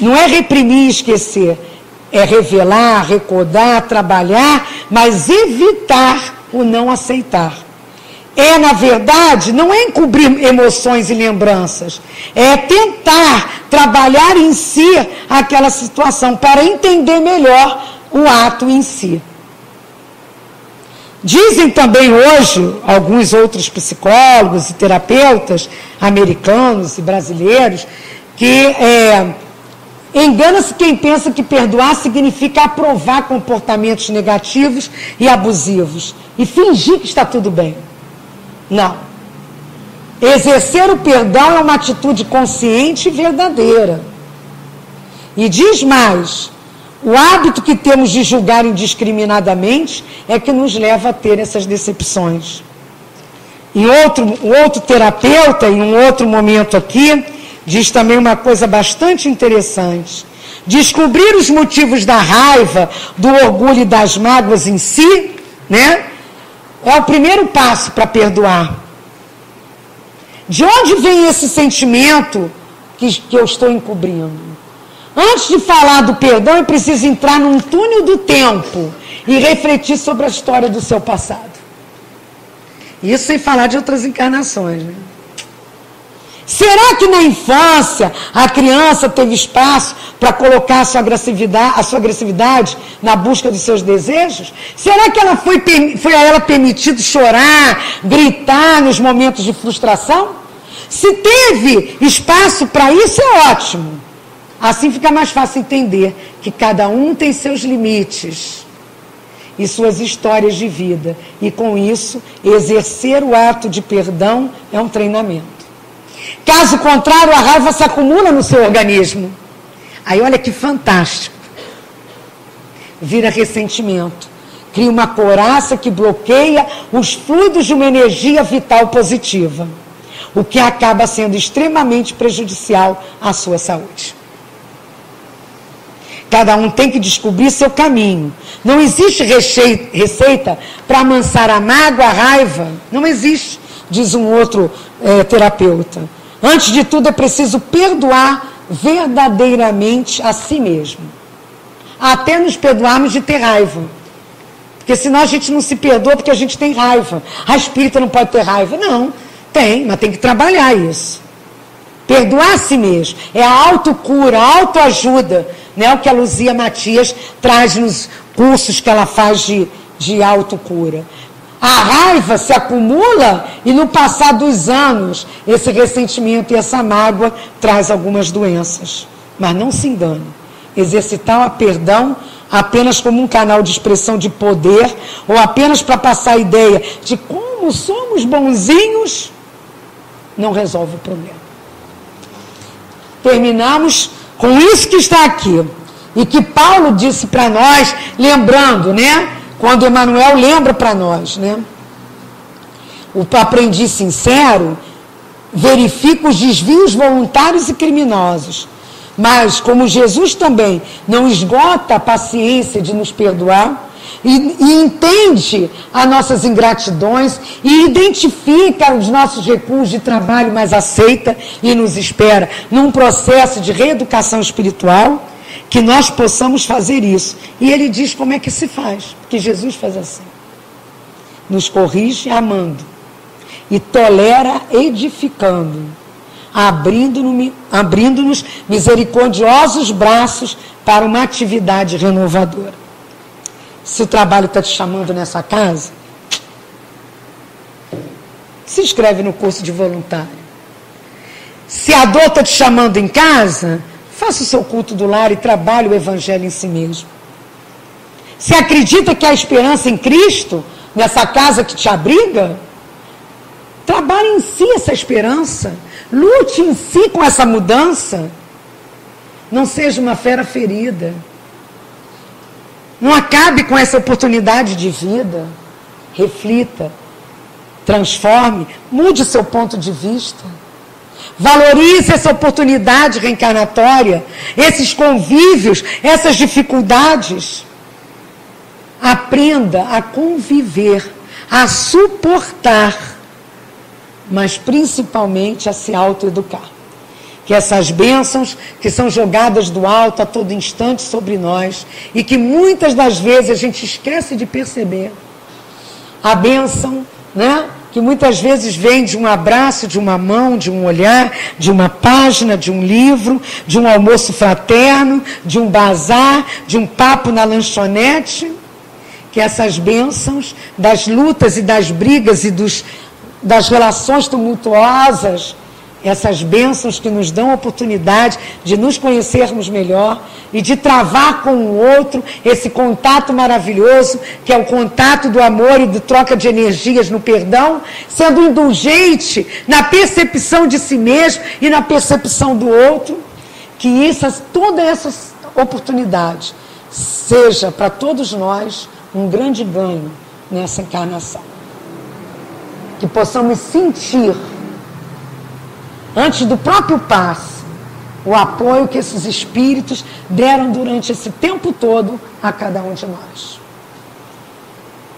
[SPEAKER 3] não é reprimir e esquecer, é revelar, recordar, trabalhar, mas evitar o não aceitar. Na verdade, não é encobrir emoções e lembranças, é tentar trabalhar em si aquela situação para entender melhor o ato em si. Dizem também hoje, alguns outros psicólogos e terapeutas americanos e brasileiros, que engana-se quem pensa que perdoar significa aprovar comportamentos negativos e abusivos e fingir que está tudo bem. Não. Exercer o perdão é uma atitude consciente e verdadeira. E diz mais, o hábito que temos de julgar indiscriminadamente é que nos leva a ter essas decepções. E outro terapeuta, em um outro momento aqui, diz também uma coisa bastante interessante. Descobrir os motivos da raiva, do orgulho e das mágoas em si, né? É o primeiro passo para perdoar. De onde vem esse sentimento que eu estou encobrindo? Antes de falar do perdão, eu preciso entrar num túnel do tempo e refletir sobre a história do seu passado. Isso sem falar de outras encarnações, né? Será que na infância a criança teve espaço para colocar a sua agressividade na busca dos seus desejos? Será que foi a ela permitido chorar, gritar nos momentos de frustração? Se teve espaço para isso, é ótimo. Assim fica mais fácil entender que cada um tem seus limites e suas histórias de vida. E com isso, exercer o ato de perdão é um treinamento. Caso contrário, a raiva se acumula no seu organismo. Aí olha que fantástico. Vira ressentimento. Cria uma couraça que bloqueia os fluidos de uma energia vital positiva, o que acaba sendo extremamente prejudicial à sua saúde. Cada um tem que descobrir seu caminho. Não existe receita para amansar a mágoa, a raiva. Não existe, diz um outro terapeuta. Antes de tudo, é preciso perdoar verdadeiramente a si mesmo. Até nos perdoarmos de ter raiva. Porque senão a gente não se perdoa porque a gente tem raiva. A espírita não pode ter raiva. Não, tem, mas tem que trabalhar isso. Perdoar a si mesmo. É a autocura, a autoajuda, né? O que a Luzia Matias traz nos cursos que ela faz de autocura. A raiva se acumula e no passar dos anos, esse ressentimento e essa mágoa traz algumas doenças. Mas não se engane. Exercitar o perdão apenas como um canal de expressão de poder ou apenas para passar a ideia de como somos bonzinhos, não resolve o problema. Terminamos com isso que está aqui, e que Paulo disse para nós, lembrando, né? Quando Emmanuel lembra para nós, né? O aprendiz sincero verifica os desvios voluntários e criminosos. Mas, como Jesus também não esgota a paciência de nos perdoar, e entende as nossas ingratidões, e identifica os nossos recuos de trabalho, mas aceita e nos espera num processo de reeducação espiritual, que nós possamos fazer isso. E ele diz como é que se faz, porque Jesus faz assim. Nos corrige amando, e tolera edificando, abrindo-nos misericordiosos braços para uma atividade renovadora. Se o trabalho está te chamando nessa casa, se inscreve no curso de voluntário. Se a dor está te chamando em casa, faça o seu culto do lar e trabalhe o evangelho em si mesmo. Se acredita que há esperança em Cristo, nessa casa que te abriga, trabalhe em si essa esperança. Lute em si com essa mudança. Não seja uma fera ferida. Não acabe com essa oportunidade de vida. Reflita, transforme, mude o seu ponto de vista. Valorize essa oportunidade reencarnatória, esses convívios, essas dificuldades. Aprenda a conviver, a suportar, mas principalmente a se autoeducar. Que essas bênçãos que são jogadas do alto a todo instante sobre nós e que muitas das vezes a gente esquece de perceber. A bênção, né, que muitas vezes vem de um abraço, de uma mão, de um olhar, de uma página, de um livro, de um almoço fraterno, de um bazar, de um papo na lanchonete. Que essas bênçãos das lutas e das brigas e das relações tumultuosas, essas bênçãos que nos dão a oportunidade de nos conhecermos melhor e de travar com o outro esse contato maravilhoso, que é o contato do amor e de troca de energias no perdão, sendo indulgente na percepção de si mesmo e na percepção do outro, que toda essa oportunidade seja para todos nós um grande ganho nessa encarnação. Que possamos sentir, antes do próprio passe, o apoio que esses espíritos deram durante esse tempo todo a cada um de nós.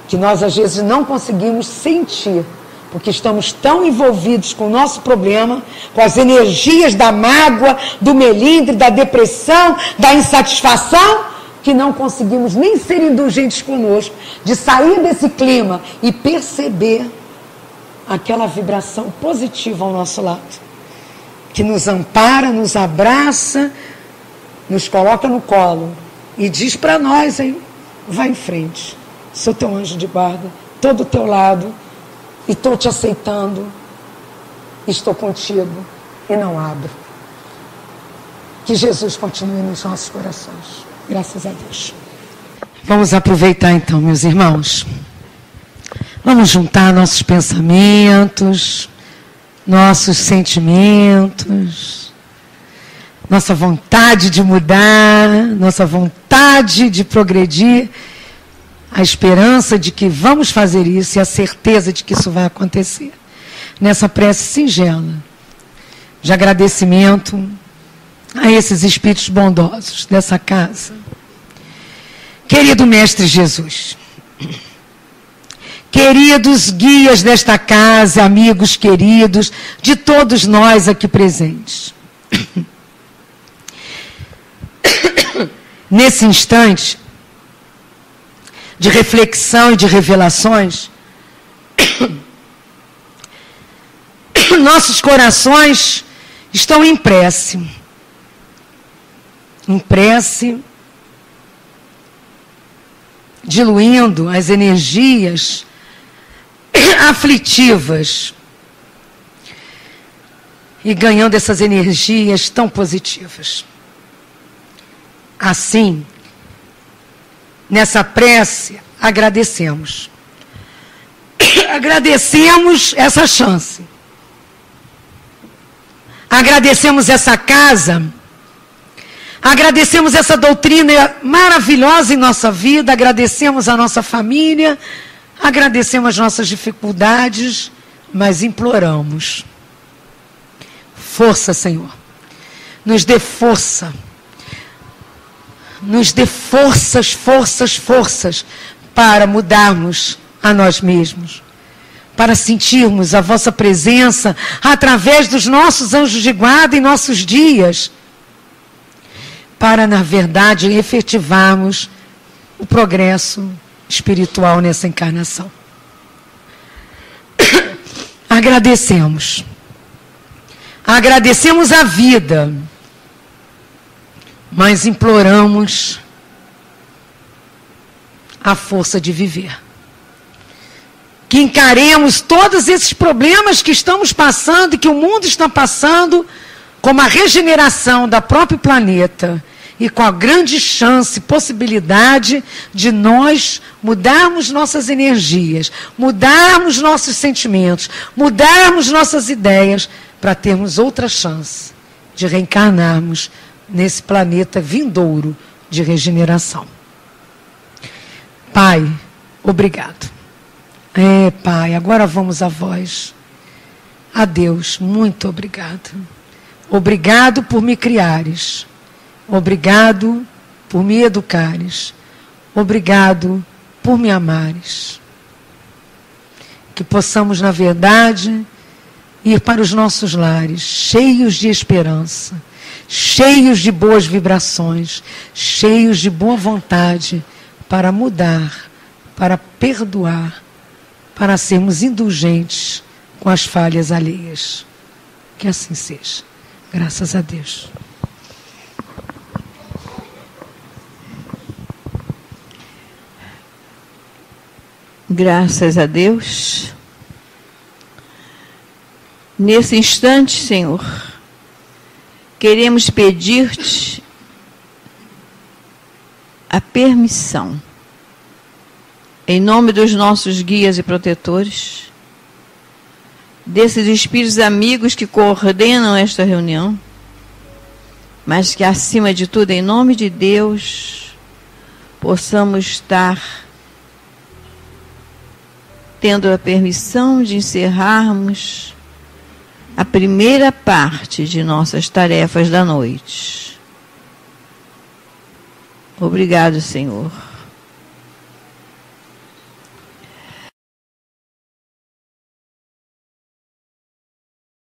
[SPEAKER 3] Que nós às vezes não conseguimos sentir, porque estamos tão envolvidos com o nosso problema, com as energias da mágoa, do melindre, da depressão, da insatisfação, que não conseguimos nem ser indulgentes conosco, de sair desse clima e perceber aquela vibração positiva ao nosso lado, que nos ampara, nos abraça, nos coloca no colo e diz para nós, hein, vai em frente, sou teu anjo de guarda, estou do teu lado e estou te aceitando, estou contigo e não abro. Que Jesus continue nos nossos corações. Graças a Deus. Vamos aproveitar então, meus irmãos. Vamos juntar nossos pensamentos, nossos sentimentos, nossa vontade de mudar, nossa vontade de progredir, a esperança de que vamos fazer isso e a certeza de que isso vai acontecer. Nessa prece singela, de agradecimento a esses espíritos bondosos dessa casa. Querido Mestre Jesus, queridos guias desta casa, amigos queridos, de todos nós aqui presentes. Nesse instante de reflexão e de revelações, nossos corações estão em prece. Em prece, diluindo as energias aflitivas e ganhando essas energias tão positivas. Assim, nessa prece, agradecemos. Agradecemos essa chance. Agradecemos essa casa Agradecemos essa doutrina maravilhosa em nossa vida, agradecemos a nossa família, agradecemos as nossas dificuldades, mas imploramos. Força, Senhor. Nos dê força. Nos dê forças, forças, forças para mudarmos a nós mesmos. Para sentirmos a vossa presença através dos nossos anjos de guarda em nossos dias. Para, na verdade, efetivarmos o progresso espiritual nessa encarnação. Agradecemos. Agradecemos a vida, mas imploramos a força de viver. Que encaremos todos esses problemas que estamos passando e que o mundo está passando, como a regeneração do próprio planeta e com a grande chance, possibilidade de nós mudarmos nossas energias, mudarmos nossos sentimentos, mudarmos nossas ideias, para termos outra chance de reencarnarmos nesse planeta vindouro de regeneração. Pai, obrigado. Pai, agora vamos a vós. A Deus, muito obrigado. Obrigado por me criares. Obrigado por me educares. Obrigado por me amares. Que possamos, na verdade, ir para os nossos lares, cheios de esperança, cheios de boas vibrações, cheios de boa vontade, para mudar, para perdoar, para sermos indulgentes com as falhas alheias. Que assim seja. Graças a Deus.
[SPEAKER 2] Graças a Deus. Nesse instante, Senhor, queremos pedir-te a permissão, em nome dos nossos guias e protetores, desses espíritos amigos que coordenam esta reunião, mas que, acima de tudo, em nome de Deus, possamos estar tendo a permissão de encerrarmos a primeira parte de nossas tarefas da noite. Obrigado, Senhor.